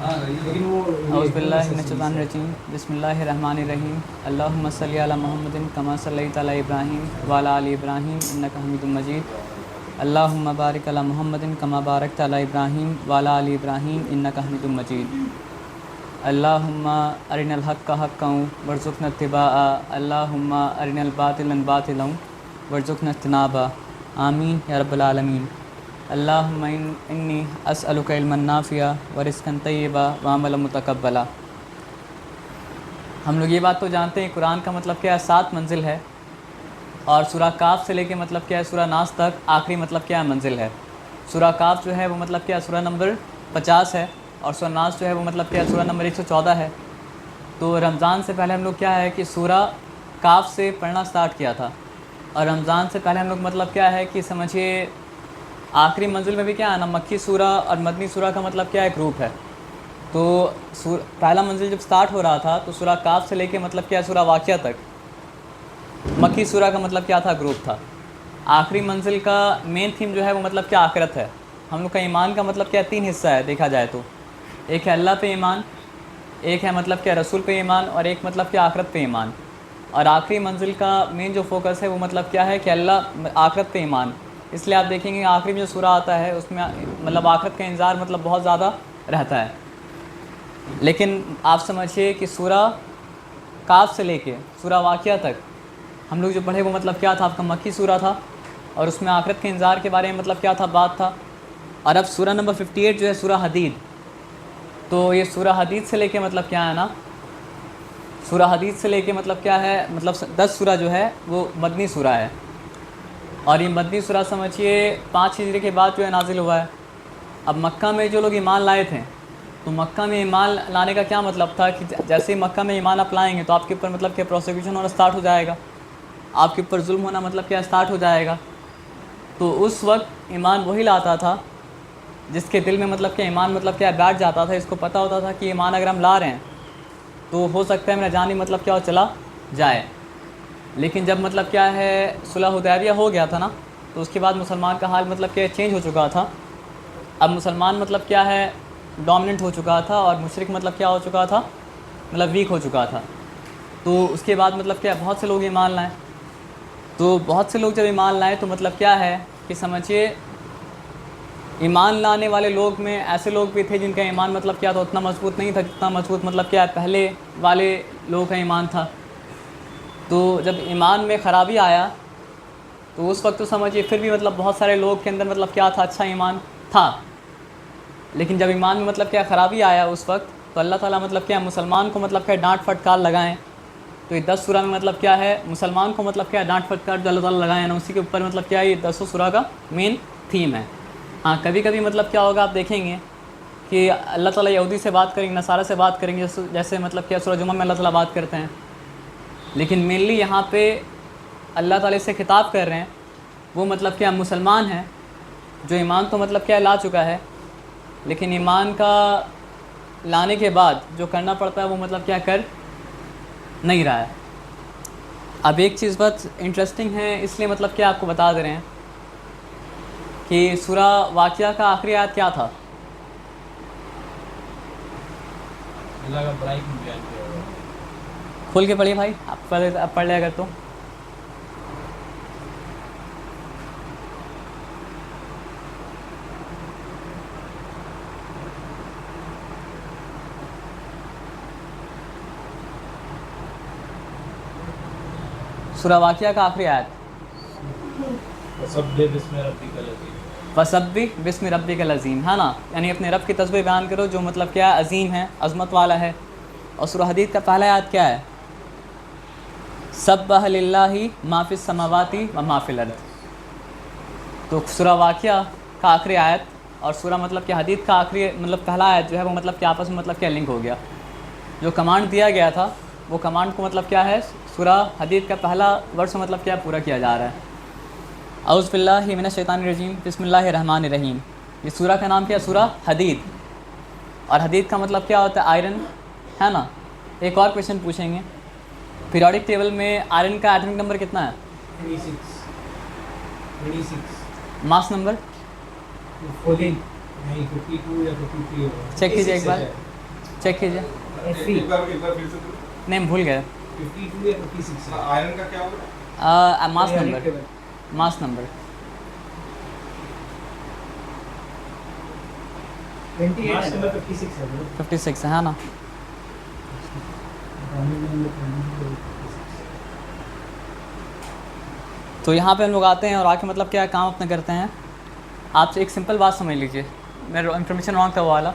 लेकिन वो औज़ुबिल्लाहिमिनश्शैतानिर्रजीम बिस्मिल्लाहिर्रहमानिर्रहीम अल्लाहुम्मा सल्लि अला मुहम्मदिन कमा सल्लैता अला इब्राहीम व अला आलि इब्राहीम इन्नका हमीदुम मजीद अल्लाहुम्मा बारिक अला मुहम्मदिन कमा बारकता अला इब्राहीम व अला आलि इब्राहीम इन्नका हमीदुम मजीद अल्लाहुम्मा अरिनल हक्का हक्कन वर्ज़ुक़ना इत्तिबाअ अल्लाहुम्मा अरिनल बातिला बातिलन वर्ज़ुक़ना इज्तनाबा आमीन या रब्बल आलमीन। अल्लाहुम्मा इन्नी अस्अलुका इल्मन नाफ़िआ व रिज़्क़न तय्यबा व अमलन मुतक़ब्बला। हम लोग ये बात तो जानते हैं कुरान का मतलब क्या है, 7 मंजिल है, और सूरा काफ से लेके मतलब क्या है सूरा नास तक आखिरी मतलब क्या है मंजिल है। सूरा काफ जो है वो मतलब क्या है सूरा नंबर 50 है, और सूरा नास जो है वो मतलब क्या है सूरा नंबर 114 है। तो रमज़ान से पहले हम लोग क्या है कि सूरा काफ से पढ़ना स्टार्ट किया था, और रमज़ान से पहले हम लोग मतलब क्या है कि समझिए आखिरी मंजिल में भी क्या है ना, मक्की सूरा और मदनी सूरा का मतलब क्या है ग्रुप है। तो पहला मंजिल जब स्टार्ट हो रहा था तो सूरा काफ से लेके मतलब क्या है सूरा वाक़िया तक मक्की सूरा का मतलब क्या था, ग्रुप था। आखिरी मंजिल का मेन थीम जो है वो मतलब क्या आखिरत है। हम लोग का ईमान का मतलब क्या 3 हिस्सा है देखा जाए तो, एक है अल्लाह पे ईमान, एक है मतलब क्या रसूल पे ईमान, और एक मतलब क्या आखिरत पे ईमान। और आखिरी मंजिल का मेन जो फोकस है वो मतलब क्या है कि अल्लाह आखिरत पे ईमान। इसलिए आप देखेंगे आखिरी में जो सूरा आता है उसमें मतलब आखिरत का इंतज़ार मतलब बहुत ज़्यादा रहता है। लेकिन आप समझिए कि सूरा काफ से लेके सूरा वाक़िया तक हम लोग जो पढ़े वो मतलब क्या था, आपका मक्की सूरा था, और उसमें आखिरत के इंतज़ार के बारे में मतलब क्या था, बात था। और अब सूरा नंबर 58 जो है सूरा हदीद, तो ये सूरा हदीद से लेके मतलब क्या है ना, सूरा हदीद से लेके मतलब क्या है, मतलब 10 सूरा जो है वो मदनी सूरा है। और ये मदनी सूरा समझिए 5 हिजरी के बाद जो है नाजिल हुआ है। अब मक्का में जो लोग ईमान लाए थे, तो मक्का में ईमान लाने का क्या मतलब था कि जैसे ही मक्का में ईमान आप लाएंगे तो आपके ऊपर मतलब क्या प्रोसिक्यूशन होना स्टार्ट हो जाएगा, आपके ऊपर जुल्म होना मतलब क्या स्टार्ट हो जाएगा। तो उस वक्त ईमान वही लाता था जिसके दिल में मतलब क्या ईमान मतलब क्या बैठ जाता था, इसको पता होता था कि ईमान अगर हम ला रहे हैं तो हो सकता है मेरा जान ही मतलब क्या चला जाए। लेकिन जब मतलब क्या है सुलह हुदैबिया हो गया था ना, तो उसके बाद मुसलमान का हाल मतलब क्या चेंज हो चुका था। अब मुसलमान मतलब क्या है डोमिनेंट हो चुका था, और मुशरिक मतलब क्या हो चुका था, मतलब वीक हो चुका था। तो उसके बाद मतलब क्या बहुत से लोग ईमान लाए। तो बहुत से लोग जब ईमान लाए तो मतलब क्या है कि समझिए ईमान लाने वाले लोग में ऐसे लोग भी थे जिनका ईमान मतलब क्या था उतना मजबूत नहीं था जितना मजबूत मतलब क्या पहले वाले लोगों का ईमान था। तो जब ईमान में ख़राबी आया तो उस वक्त तो समझिए फिर भी मतलब बहुत सारे लोग के अंदर मतलब क्या था, अच्छा ईमान था। लेकिन जब ईमान में मतलब क्या ख़राबी आया उस वक्त, तो अल्लाह ताला मतलब क्या मुसलमान को मतलब क्या डांट फटकार लगाएं। तो ये 10 सूरा में मतलब क्या है मुसलमान को मतलब क्या डांट फटकार जो अल्लाह ताला लगाए ना, उसी के ऊपर मतलब क्या ये 10 सूरा का मेन थीम है। हाँ कभी कभी मतलब क्या होगा आप देखेंगे कि अल्लाह ताला यहूदी से बात करेंगे, नसारा से बात करेंगे, जैसे मतलब क्या सूरह जुमा में अल्लाह ताला बात करते हैं। लेकिन मेनली यहाँ पे अल्लाह ताला से खिताब कर रहे हैं वो मतलब क्या मुसलमान है जो ईमान तो मतलब क्या ला चुका है, लेकिन ईमान का लाने के बाद जो करना पड़ता है वो मतलब क्या कर नहीं रहा है। अब एक चीज़ बहुत इंटरेस्टिंग है इसलिए मतलब क्या आपको बता दे रहे हैं कि सूरा वाक़िया का आखिरी आयत क्या था। अल्लाह का बड़ाई की बयान किया हुआ है। खोल के पढ़िए भाई, आप पढ़ लिया अगर तो। सूरा वाक़िया का आखिरी आयत वसब्बिह बिस्मि रब्बिकल अज़ीम। वसब्बि बिस्मि रब्बिकल अज़ीम, है ना, यानी अपने रब की तस्बीह बयान करो जो मतलब क्या है अज़ीम है, अज़मत वाला है। और सूरा हदीद का पहला आयत क्या है, सब्बह लिल्लाहि मा फिस समावाति व मा फिल अर्द। तो सूरा वाक़िया का आखिरी आयत और सूरा मतलब क्या हदीद का आखिरी मतलब पहला आयत जो है वो मतलब क्या आपस में मतलब क्या लिंक हो गया। जो कमांड दिया गया था वो कमांड को मतलब क्या है सूरा हदीद का पहला वर्ष मतलब क्या पूरा किया जा रहा है। औज़ु बिल्लाहि मिनश शैतानिर रजीम बिस्मिल्लाहिर्रहमानिर्रहीम। ये सूरा का नाम क्या है, सूरा हदीद। और हदीद का मतलब क्या होता है, आयरन, है ना। एक और क्वेश्चन पूछेंगे, पीरियोडिक टेबल में आयरन का एटॉमिक नंबर कितना है, 26 मास नंबर 14 नहीं 52 या 53 होगा। चेक कीजिए एक बार। चेक कीजिए। एक बार फिर से नहीं, भूल गए। 52 या 56 है। आयरन का क्या होगा? Mass number, mass number 28 number 56 है ब्रो। 56 है ना। तो यहाँ पे हम लोग आते हैं और आके मतलब क्या काम अपना करते हैं। आपसे एक सिंपल बात समझ लीजिए, मेरा इन्फॉर्मेशन रॉन्ग था वो वाला।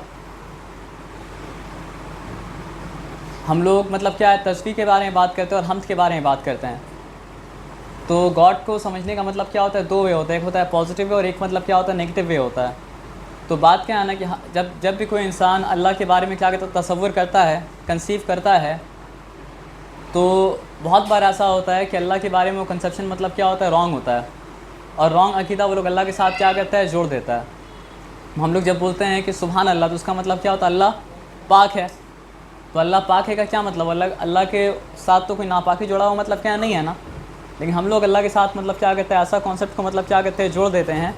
हम लोग मतलब क्या है, तस्वीर के बारे में बात करते हैं और हम्द के बारे में बात करते हैं। तो गॉड को समझने का मतलब क्या होता है, दो वे होता है, एक होता है पॉजिटिव वे और एक मतलब क्या होता है, नेगेटिव वे होता है। तो बात क्या है ना कि जब भी कोई इंसान अल्लाह के बारे में क्या कहता है, तसव्वुर करता है, कंसीव करता है, तो बहुत बार ऐसा होता है कि अल्लाह के बारे में वो कंसेप्शन मतलब क्या होता है, रॉन्ग होता है। और रॉन्ग अकीदा वो लोग अल्लाह के साथ क्या करता है, जोड़ देता है। हम लोग जब बोलते हैं कि सुभान अल्लाह, तो उसका मतलब क्या होता है, अल्लाह पाक है। तो अल्लाह पाक है का क्या मतलब, अल्लाह के साथ तो कोई नापाकी जोड़ा हुआ मतलब क्या नहीं है ना। लेकिन हम लोग अल्लाह के साथ मतलब क्या कहते हैं, ऐसा कॉन्सेप्ट को मतलब क्या कहते हैं, जोड़ देते हैं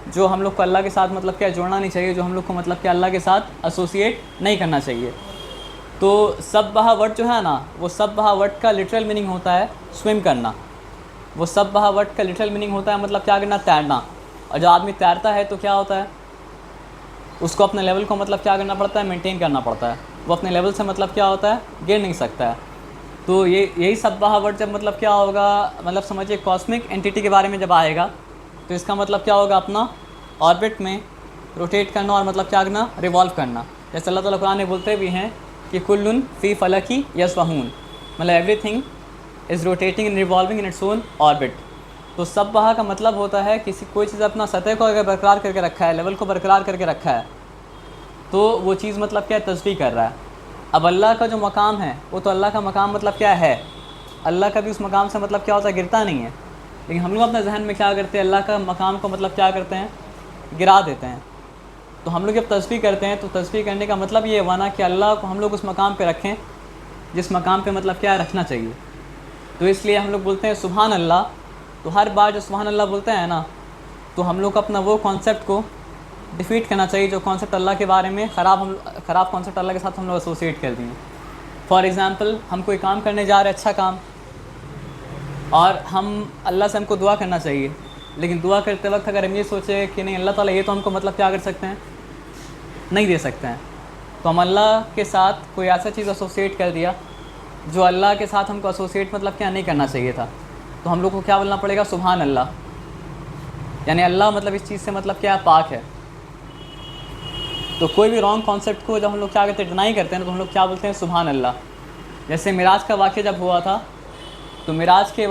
जो हम लोग को अल्लाह के साथ मतलब क्या जोड़ना नहीं चाहिए, जो हम लोग को मतलब क्या अल्लाह के साथ एसोसिएट नहीं करना चाहिए। तो सब्बाह वर्ड जो है ना, वो सब्बाह वर्ड का लिटरल मीनिंग होता है स्विम करना। वो सब्बाह वर्ड का लिटरल मीनिंग होता है मतलब क्या करना, तैरना। और जब आदमी तैरता है तो क्या होता है, उसको अपने लेवल को मतलब क्या करना पड़ता है, मेंटेन करना पड़ता है। वो अपने लेवल से मतलब क्या होता है, गिर नहीं सकता है। तो यही सब्बाह वर्ड जब मतलब क्या होगा, मतलब समझिए कॉस्मिक एंटिटी के बारे में जब आएगा, तो इसका मतलब क्या होगा, अपना ऑर्बिट में रोटेट करना और मतलब क्या करना, रिवॉल्व करना। जैसे अल्लाह ताला कुरान में बोलते भी हैं कि कुल्लुन फ़ी फ़लकी यस्बहून, मतलब everything is rotating and revolving in its own orbit. तो सब्बाह का मतलब होता है कोई चीज़ अपना सतह को अगर बरकरार करके रखा है, लेवल को बरकरार करके रखा है, तो वो चीज़ मतलब क्या तस्बीह कर रहा है। अब अल्लाह का जो मकाम है, वो तो अल्लाह का मकाम मतलब क्या है, अल्लाह का भी उस मकाम से मतलब क्या होता है, गिरता नहीं है। लेकिन हम लोग अपने जहन में क्या करते हैं, अल्लाह का मकाम को मतलब क्या करते हैं, गिरा देते हैं। तो हम लोग जब तस्बीह करते हैं, तो तस्बीह करने का मतलब ये हुआ ना कि अल्लाह को हम लोग उस मकाम पे रखें जिस मकाम पे मतलब क्या रखना चाहिए। तो इसलिए हम लोग बोलते हैं सुभान अल्लाह। तो हर बार जो सुभान अल्लाह बोलते हैं ना, तो हम लोग अपना वो कॉन्सेप्ट को डिफीट करना चाहिए जो कॉन्सेप्ट अल्लाह के बारे में ख़राब कॉन्सेप्ट अल्लाह के साथ हम लोग एसोसिएट कर दिए। फॉर एग्ज़ाम्पल, हम कोई काम करने जा रहे हैं, अच्छा काम, और हम अल्लाह से हमको दुआ करना चाहिए, लेकिन दुआ करते वक्त अगर हम ये सोचे कि नहीं अल्लाह ताला ये तो हमको मतलब क्या कर सकते हैं, नहीं दे सकते हैं, तो हम अल्लाह के साथ कोई ऐसा चीज़ एसोसिएट कर दिया जो अल्लाह के साथ हमको एसोसिएट मतलब क्या नहीं करना चाहिए था। तो हम लोग को क्या बोलना पड़ेगा, सुभान अल्लाह, यानी अल्लाह मतलब इस चीज़ से मतलब क्या पाक है। तो कोई भी रॉन्ग कॉन्सेप्ट को जब हम लोग क्या कहते हैं, डिनाई करते हैं, तो हम लोग क्या बोलते हैं, सुभान अल्लाह। जैसे मिराज का वाक़या जब हुआ था, तो मिराज के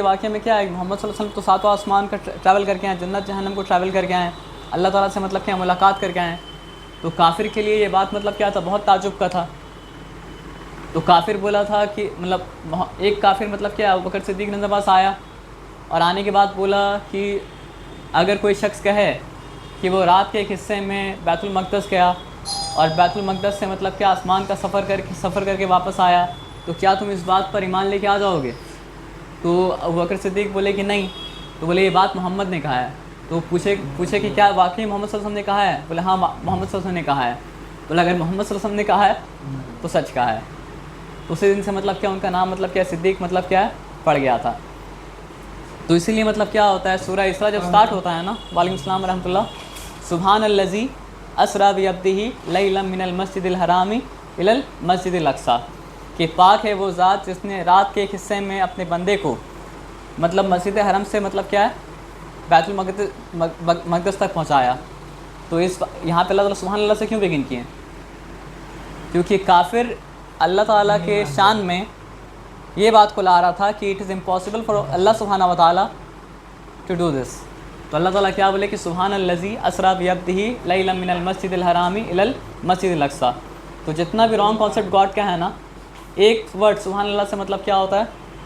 वाक़े में क्या है, मोहम्मद सल्लल्लाहु अलैहि वसल्लम तो सातवां आसमान का ट्रैवल करके आए, जन्नत जहन्नम को ट्रैवल करके आए, अल्लाह ताला से मतलब क्या मुलाकात करके आए। तो काफिर के लिए ये बात मतलब क्या था, बहुत ताजुब का था। तो काफिर बोला था कि मतलब एक काफिर मतलब क्या, अबू बकर सिद्दीक़ ने पास आया और आने के बाद बोला कि अगर कोई शख्स कहे कि वो रात के एक हिस्से में बैतुल मक़दस गया और बैतुल मक़दस से मतलब क्या आसमान का सफ़र करके वापस आया, तो क्या तुम इस बात पर ईमान लेके आ जाओगे। तो अबू बकर सिद्दीक़ बोले कि नहीं। तो बोले ये बात मोहम्मद ने कहा है। तो पूछे कि क्या वाकई मोहम्मद सल्लल्लाहु अलैहि वसल्लम ने कहा है। बोले हाँ, मोहम्मद सल्लल्लाहु अलैहि वसल्लम ने कहा है। बोले अगर मोहम्मद सल्लल्लाहु अलैहि वसल्लम ने कहा है तो सच कहा है। तो उसी दिन से मतलब क्या उनका नाम मतलब क्या सिद्दीक़ मतलब क्या पड़ गया था। तो इसीलिए मतलब क्या होता है, सूरह इसरा जब स्टार्ट होता है ना, वालेकुम सलाम रहमतुल्लाह, सुभान अल्लज़ी असरा बिअब्दिही लैलन मिनल मस्जिदिल हरामी इलल मस्जिदिल अक्सा, कि पाक है वो ज़ात जिसने रात के एक हिस्से में अपने बंदे को मतलब मस्जिद हरम से मतलब क्या है, बैतुल मक़दस तक पहुँचाया। तो इस यहाँ पे अल्लाह ताला सुभान अल्लाह से क्यों बिगिन किए, क्योंकि काफिर अल्लाह ताला के शान में ये बात को ला रहा था कि इट इज़ इम्पॉसिबल फॉर अल्लाह सुब्हानहू व तआला टू डू दिस। तो अल्लाह ताला क्या बोले कि सुभान अल्लज़ी असरा बिअब्दिही लैलन मिनल मस्जिदिल हरामी इलल मस्जिदिल अक्सा। तो जितना भी रॉन्ग कॉन्सेप्ट गॉड का है ना, एक वर्ड सुभान अल्लाह से मतलब क्या होता है,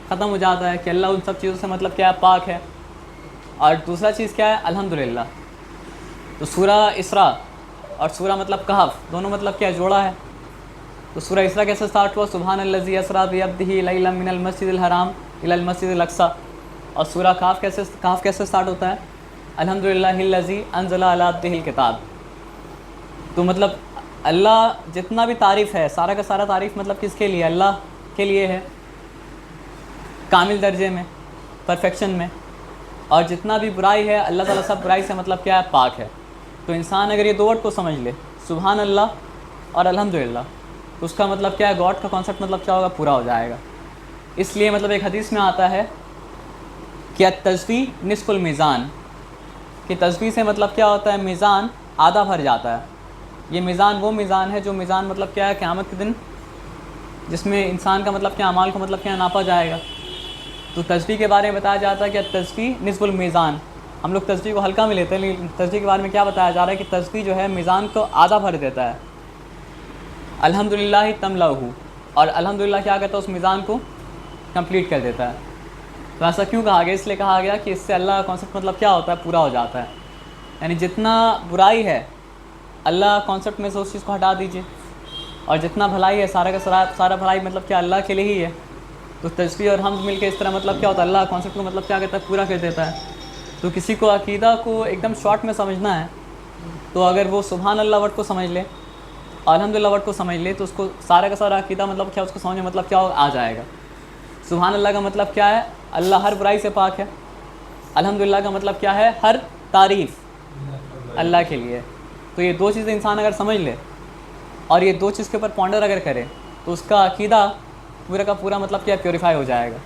ख़त्म हो जाता है कि अल्लाह उन सब चीज़ों से मतलब क्या है, पाक है। और दूसरा चीज़ क्या है, अल्हम्दुलिल्लाह। तो सूरह इसरा और सूरह मतलब कहफ दोनों मतलब क्या जोड़ा है। तो सूरह इसरा कैसे स्टार्ट हुआ, सुभान अल्लज़ी असरा बिअब्दिही लैलन मिनल मस्जिदिल हराम इलल मस्जिदिल अक्सा। और सूरह कहफ कैसे स्टार्ट होता है, अल्हम्दुलिल्लाहिल्लज़ी अंज़ला अला अब्दिहिल किताब। तो मतलब अल्लाह जितना भी तारीफ़ है सारा का सारा तारीफ़ मतलब किसके लिए, अल्लाह के लिए है कामिल दर्जे में, परफेक्शन में। और जितना भी बुराई है अल्लाह ताला सब बुराई से मतलब क्या है, पाक है। तो इंसान अगर ये दो वर्ड को समझ ले, सुभान अल्लाह और अल्हम्दुलिल्लाह, तो उसका मतलब क्या है, गॉड का कॉन्सेप्ट मतलब क्या होगा, पूरा हो जाएगा। इसलिए मतलब एक हदीस में आता है कि तस्बीह निस्फुल मीज़ान, कि तस्बीह से मतलब क्या होता है, मीज़ान आधा भर जाता है। ये मीज़ान वो मीज़ान है जो मीज़ान मतलब क्या है, क़यामत के दिन जिसमें इंसान का मतलब क्या, अमाल को मतलब क्या नापा जाएगा। तो तस्बीह के बारे में बताया जाता है कि तस्बीह निस्फुल मीज़ान। हम लोग तस्बीह को हल्का में लेते हैं, लेकिन तस्बीह के बारे में क्या बताया जा रहा है कि तस्बीह जो है मीज़ान को आधा भर देता है। अल्हम्दुलिल्लाह तमलहू, और अल्हम्दुलिल्लाह क्या करता है, उस मीज़ान को कंप्लीट कर देता है। तो ऐसा क्यों कहा गया, इसलिए कहा गया कि इससे अल्लाह का कॉन्सेप्ट मतलब क्या होता है, पूरा हो जाता है। यानी जितना बुराई है अल्लाह कॉन्सेप्ट में से उस चीज़ को हटा दीजिए, और जितना भलाई है सारा का सारा भलाई मतलब क्या अल्लाह के लिए ही है। तो तस्बीह और हमद मिल के इस तरह मतलब क्या होता है, अल्लाह कॉन्सेप्ट को मतलब क्या करता है, पूरा कर देता है। तो किसी को अकीदा को एकदम शॉर्ट में समझना है, तो अगर वो सुभान अल्लाह वर्ड को समझ ले, अल्हम्दुलिल्लाह वर्ड को समझ ले, तो उसको सारा का सारा अकीदा मतलब क्या, उसको समझ में मतलब क्या आ जाएगा। सुभान अल्लाह का मतलब क्या है, अल्लाह हर बुराई से पाक है। अल्हम्दुलिल्लाह का मतलब क्या है, हर तारीफ़ अल्लाह के लिए। तो ये दो चीज़ें इंसान अगर समझ ले और ये दो चीज़ के ऊपर पॉन्डर अगर करे, तो उसका अकीदा पूरा का पूरा मतलब क्या, प्योरीफाई हो जाएगा।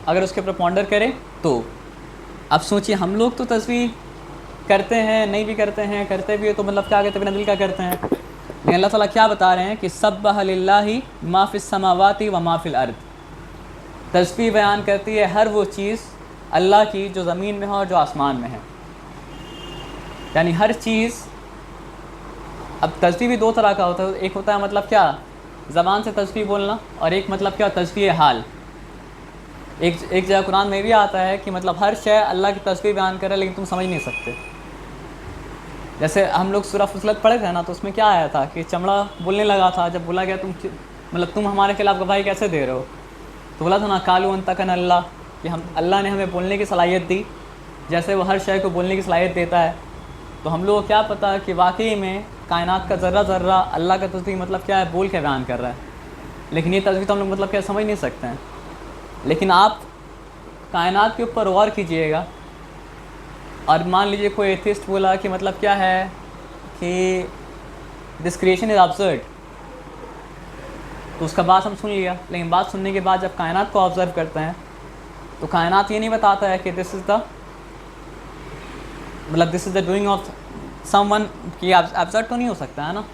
अगर उसके ऊपर पॉन्डर करे तो अब सोचिए, हम लोग तो तस्बीह करते हैं, नहीं भी करते हैं, करते भी है तो मतलब क्या करते हैं, बिना दिल का करते हैं। लेकिन अल्लाह ताला क्या बता रहे हैं कि सब्बह लिल्लाहि मा फिस समावाति व मा फिल अर्द। तस्बीह बयान करती है हर वो चीज़ अल्लाह की जो ज़मीन में है और जो आसमान में है, यानी हर चीज़। अब तस्बीह भी दो तरह का होता है, एक होता है मतलब क्या, ज़बान से तस्बीह बोलना, और एक मतलब क्या, तस्बीह हाल। एक जगह कुरान में भी आता है कि मतलब हर शय अल्लाह की तस्बीह बयान कर रहा है, लेकिन तुम समझ नहीं सकते। जैसे हम लोग सूरह फुसिलत पढ़े थे ना, तो उसमें क्या आया था कि चमड़ा बोलने लगा था, जब बोला गया तुम हमारे खिलाफ गवाही कैसे दे रहे हो, तो बोला था ना, कालू अंतकन अल्लाह, कि हम अल्लाह ने हमें बोलने की सलाहियत दी, जैसे वो हर शय को बोलने की सलाहियत देता है। तो हम लोग को क्या पता कि वाकई में कायनात का ज़र्रा ज़र्रा अल्लाह का तस्बीह मतलब क्या है, बोल के बयान कर रहा है। लेकिन ये तस्बीह तो हम लोग मतलब क्या समझ नहीं सकते हैं। लेकिन आप कायनात के ऊपर गौर कीजिएगा, और मान लीजिए कोई एथिस्ट बोला कि मतलब क्या है कि दिस क्रिएशन इज़ अब्सर्ड, तो उसका बात हम सुन लिया। लेकिन बात सुनने के बाद जब कायनात को ऑब्ज़र्व करते हैं, तो कायनात ये नहीं बताता है कि this is the doing of someone, कि ऑब्जर्व तो नहीं हो सकता है ना।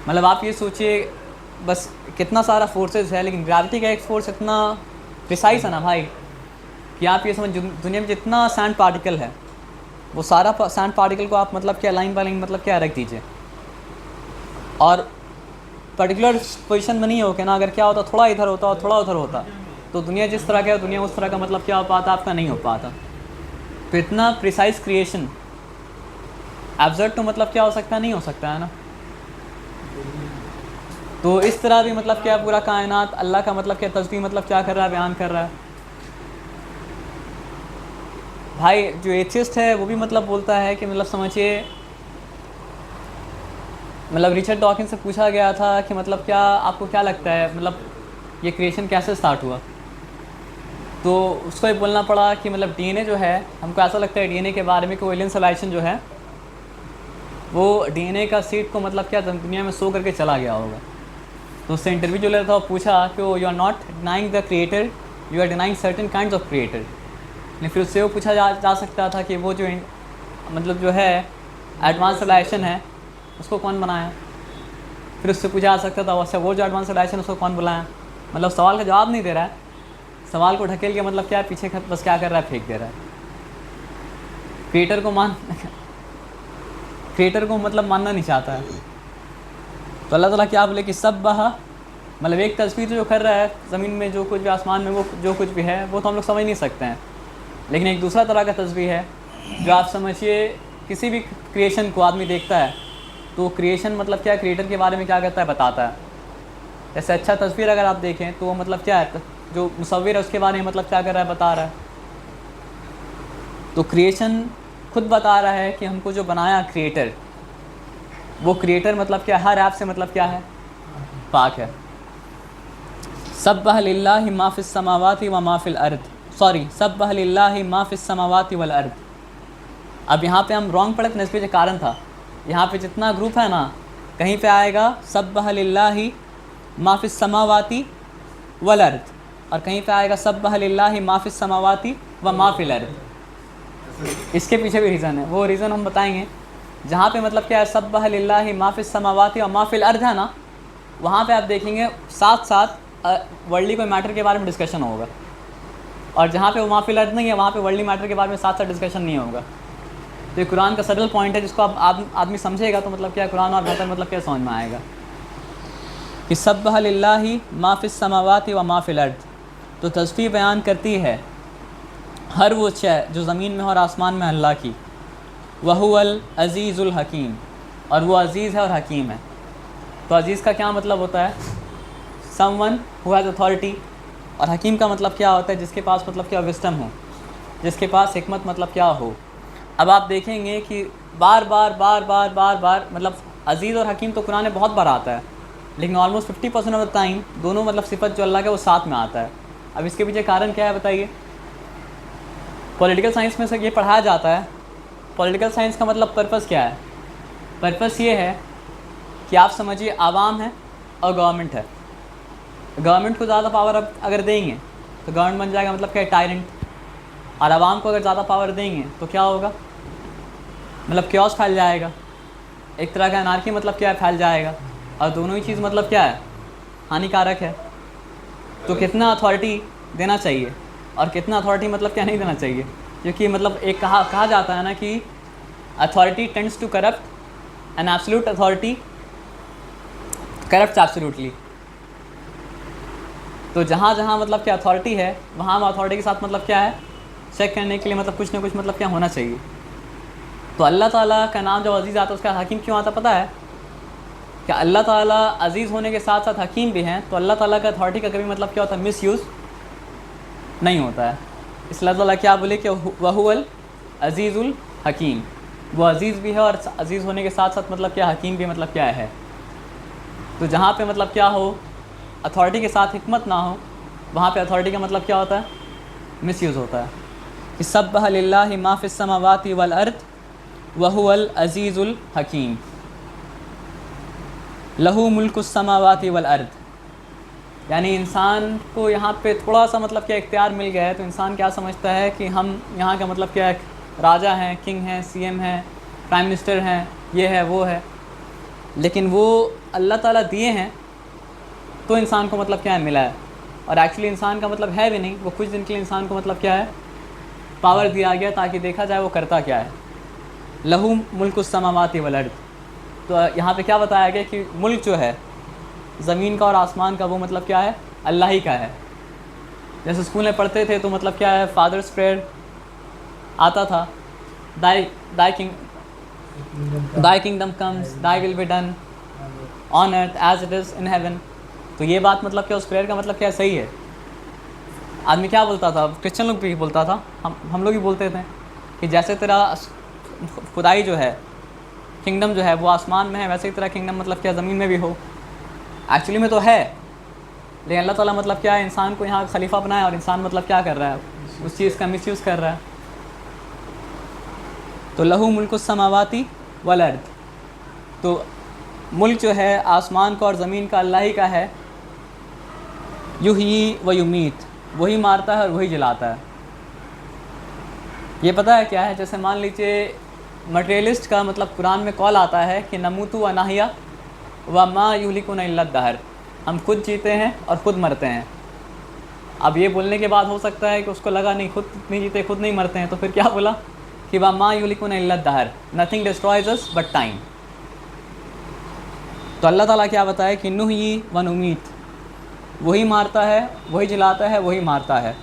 मतलब आप ये सोचिए, बस कितना सारा फोर्सेस है, लेकिन ग्रेविटी का एक फोर्स इतना प्रिसाइज है ना भाई, कि आप ये समझ, दुनिया में जितना सैंड पार्टिकल है, वो सारा सैंड पार्टिकल को आप मतलब क्या लाइन बाय लाइन मतलब क्या रख दीजिए, और पर्टिकुलर पोजीशन में नहीं हो के ना, अगर क्या होता, थोड़ा इधर होता और थोड़ा उधर होता, तो दुनिया जिस तरह का है, दुनिया उस तरह का मतलब क्या हो पाता, आपका नहीं हो पाता। तो इतना प्रिसाइज क्रिएशन एब्सर्ड तो मतलब क्या हो सकता, नहीं हो सकता है ना। तो इस तरह भी मतलब क्या, पूरा कायनात अल्लाह का मतलब क्या तस्बीह मतलब क्या कर रहा है, बयान कर रहा है। भाई जो एथिस्ट है वो भी मतलब बोलता है कि मतलब समझिए, मतलब रिचर्ड डॉकिंस से पूछा गया था कि मतलब क्या आपको क्या लगता है, मतलब ये क्रिएशन कैसे स्टार्ट हुआ, तो उसको ये बोलना पड़ा कि मतलब डीएनए जो है, हमको ऐसा लगता है डीएनए के बारे में कि एलियन सिविलाइजेशन जो है वो डीएनए का सीड को मतलब क्या दुनिया में सो करके चला गया होगा। तो उससे इंटरव्यू जो लेता था, वो पूछा कि you are not denying the creator, you are denying certain kinds of creator. लेकिन फिर उससे वो पूछा जा सकता था कि वो जो मतलब जो है एडवांस सिविलाइजेशन है, उसको कौन बनाया। फिर उससे पूछा जा सकता था, वैसे वो जो एडवांस सिविलाइजेशन उसको कौन बुलाया। मतलब सवाल का जवाब नहीं दे रहा है, सवाल को ढकेल के मतलब क्या पीछे बस क्या कर रहा है, फेंक दे रहा है। क्रिएटर को मतलब मानना नहीं चाहता है। तो अल्लाह ताला क्या बोले कि सब बहा, मतलब एक तस्वीर जो कर रहा है ज़मीन में, जो कुछ भी आसमान में, वो जो कुछ भी है वो तो हम लोग समझ नहीं सकते हैं। लेकिन एक दूसरा तरह का तस्वीर है जो आप समझिए, किसी भी क्रिएशन को आदमी देखता है तो क्रिएशन मतलब क्या, क्रिएटर के बारे में क्या करता है, बताता है। जैसे अच्छा तस्वीर अगर आप देखें तो वो मतलब क्या है, जो मुसव्विर है उसके बारे में मतलब क्या कर रहा है, बता रहा है। तो क्रिएशन खुद बता रहा है कि हमको जो बनाया क्रिएटर, वो क्रिएटर मतलब क्या, हर ऐप से मतलब क्या है, पाक है। सब्बह लिल्लाहि मा फिस समावाति व मा फिल अर्द, सॉरी सब्बह लिल्लाहि मा फिस समावाति वल अर्द। अब यहाँ पे हम रॉन्ग पढ़े थे, इस पे कारण था, यहाँ पे जितना ग्रुप है ना, कहीं पे आएगा सब्बह लिल्लाहि मा फिस समावाति वल अर्द, और कहीं पे आएगा सब्बह लिल्लाहि मा फिस समावाति व मा फिल अर्द। इसके पीछे भी रीज़न है, वो रीज़न हम बताएंगे। जहाँ पे मतलब क्या है सब्बह लिल्लाहि मा फिस समावाति व मा फिल अर्द है ना, वहाँ पे आप देखेंगे साथ साथ वर्ल्डली कोई मैटर के बारे में डिस्कशन होगा, और जहाँ पे वो मा फिल अर्द नहीं है वहाँ पे वर्ल्डली मैटर के बारे में साथ साथ डिस्कशन नहीं होगा। तो ये कुरान का सटल पॉइंट है, जिसको आप आदमी समझेगा तो मतलब क्या कुरान और बेहतर मतलब क्या समझ में आएगा कि सब्बह लिल्लाहि मा फिस समावाति व मा फिल अर्द। तो तस्बीह बयान करती है हर वो शय जो ज़मीन में और आसमान में अल्लाह की। वहुवल अज़ीज़ुल हकीम, और वो अज़ीज़ है और हकीम है। तो अज़ीज़ का क्या मतलब होता है, समवन हु हैज़ अथॉरिटी, और हकीम का मतलब क्या होता है, जिसके पास मतलब क्या विस्डम हो, जिसके पास हिकमत मतलब क्या हो। अब आप देखेंगे कि बार बार मतलब अज़ीज़ और हकीम तो कुरान में बहुत बार आता है, लेकिन ऑलमोस्ट 50% ऑफ द टाइम दोनों मतलब सिफत जो अल्लाह का वो साथ में आता है। अब इसके पीछे कारण क्या है बताइए। पॉलिटिकल साइंस में से ये पढ़ाया जाता है। पॉलिटिकल साइंस का मतलब पर्पस क्या है, पर्पस ये है कि आप समझिए आवाम है और गवर्नमेंट है। गवर्नमेंट को ज़्यादा पावर अब अगर देंगे तो गवर्नमेंट बन जाएगा मतलब क्या, टायरेंट। और आवाम को अगर ज़्यादा पावर देंगे तो क्या होगा, मतलब क्योस फैल जाएगा, एक तरह का अनार्की मतलब क्या है, फैल जाएगा। और दोनों ही चीज़ मतलब क्या है, हानिकारक है। तो कितना अथॉरिटी देना चाहिए और कितना अथॉरिटी मतलब क्या नहीं देना चाहिए, क्योंकि मतलब एक कहा जाता है ना कि authority tends to corrupt and absolute authority corrupt absolutely. तो जहाँ जहाँ मतलब क्या अथॉरिटी है, वहाँ अथॉरिटी के साथ मतलब क्या है, चेक करने के लिए मतलब कुछ ना कुछ मतलब क्या होना चाहिए। तो अल्लाह ताला का नाम जब अज़ीज़ आता है उसका हकीम क्यों आता पता है, कि अल्लाह ताला अज़ीज़ होने के साथ साथ हकीम भी हैं। तो अल्लाह ताला का अथॉरिटी का कभी मतलब क्या होता है, मिसयूज़ नहीं होता है। इसलिए अल्लाह ताला क्या बोले कि वहुवल अज़ीज़ुल हकीम, वो अज़ीज़ भी है और अज़ीज़ होने के साथ साथ मतलब क्या हकीम भी मतलब क्या है। तो जहाँ पे मतलब क्या हो, अथॉरिटी के साथ हिकमत ना हो, वहाँ पे अथॉरिटी का मतलब क्या होता है, मिसयूज़ होता है। कि सब्बह लिल्लाहि मा फिस समावाति वल अर्द वहुवल अज़ीज़ुल हकीम लहू मुल्कुस समावाति वल अर्द। यानी इंसान को यहाँ पे थोड़ा सा मतलब क्या इख्तियार मिल गया है, तो इंसान क्या समझता है कि हम यहाँ का मतलब क्या है, राजा हैं, किंग हैं, सीएम हैं, प्राइम मिनिस्टर हैं, ये है वो है। लेकिन वो अल्लाह ताला दिए हैं तो इंसान को मतलब क्या है, मिला है। और एक्चुअली इंसान का मतलब है भी नहीं, वो कुछ दिन के लिए इंसान को मतलब क्या है, पावर दिया गया ताकि देखा जाए वो करता क्या है। लहू मुल्कुस समावाति वल अर्द। तो यहाँ पे क्या बताया गया कि मुल्क जो है ज़मीन का और आसमान का, वो मतलब क्या है, अल्लाह ही का है। जैसे स्कूल में पढ़ते थे तो मतलब क्या है, फादर्स प्रेयर आता था, thy kingdom comes, thy will be done on earth as it is in heaven. तो ये बात मतलब क्या, उस प्रेयर का मतलब क्या सही है। आदमी क्या बोलता था, क्रिश्चियन लोग भी बोलता था, हम लोग भी बोलते थे कि जैसे तेरा खुदाई जो है, किंगडम जो है वो आसमान में है, वैसे ही तेरा किंगडम मतलब क्या ज़मीन में भी हो। एक्चुअली में तो है, लेकिन अल्लाह ताला मतलब क्या है, इंसान को यहाँ खलीफा बनाया और इंसान मतलब क्या कर रहा है, उस चीज़ का मिसयूज़ कर रहा है। तो लहू मुल्कुस समावाति वल अर्द। तो मुल्क जो है आसमान का और ज़मीन का अल्लाह ही का है। युही व युमीत, वही मारता है और वही जलाता है। ये पता है क्या है, जैसे मान लीजिए मटेरियलिस्ट का मतलब कुरान में कॉल आता है कि नमूतु व नाहिया व मा युहलिकुना इल्ला दहर, हम खुद जीते हैं और ख़ुद मरते हैं। अब ये बोलने के बाद हो सकता है कि उसको लगा नहीं, खुद नहीं जीते, खुद नहीं मरते हैं, तो फिर क्या बोला कि व मा युहलिकुना इल्ला दहर, nothing destroys us but time. तो अल्लाह ताला क्या बताया कि नुही व नुमीत, वही मारता है, वही जलाता है, वही मारता है।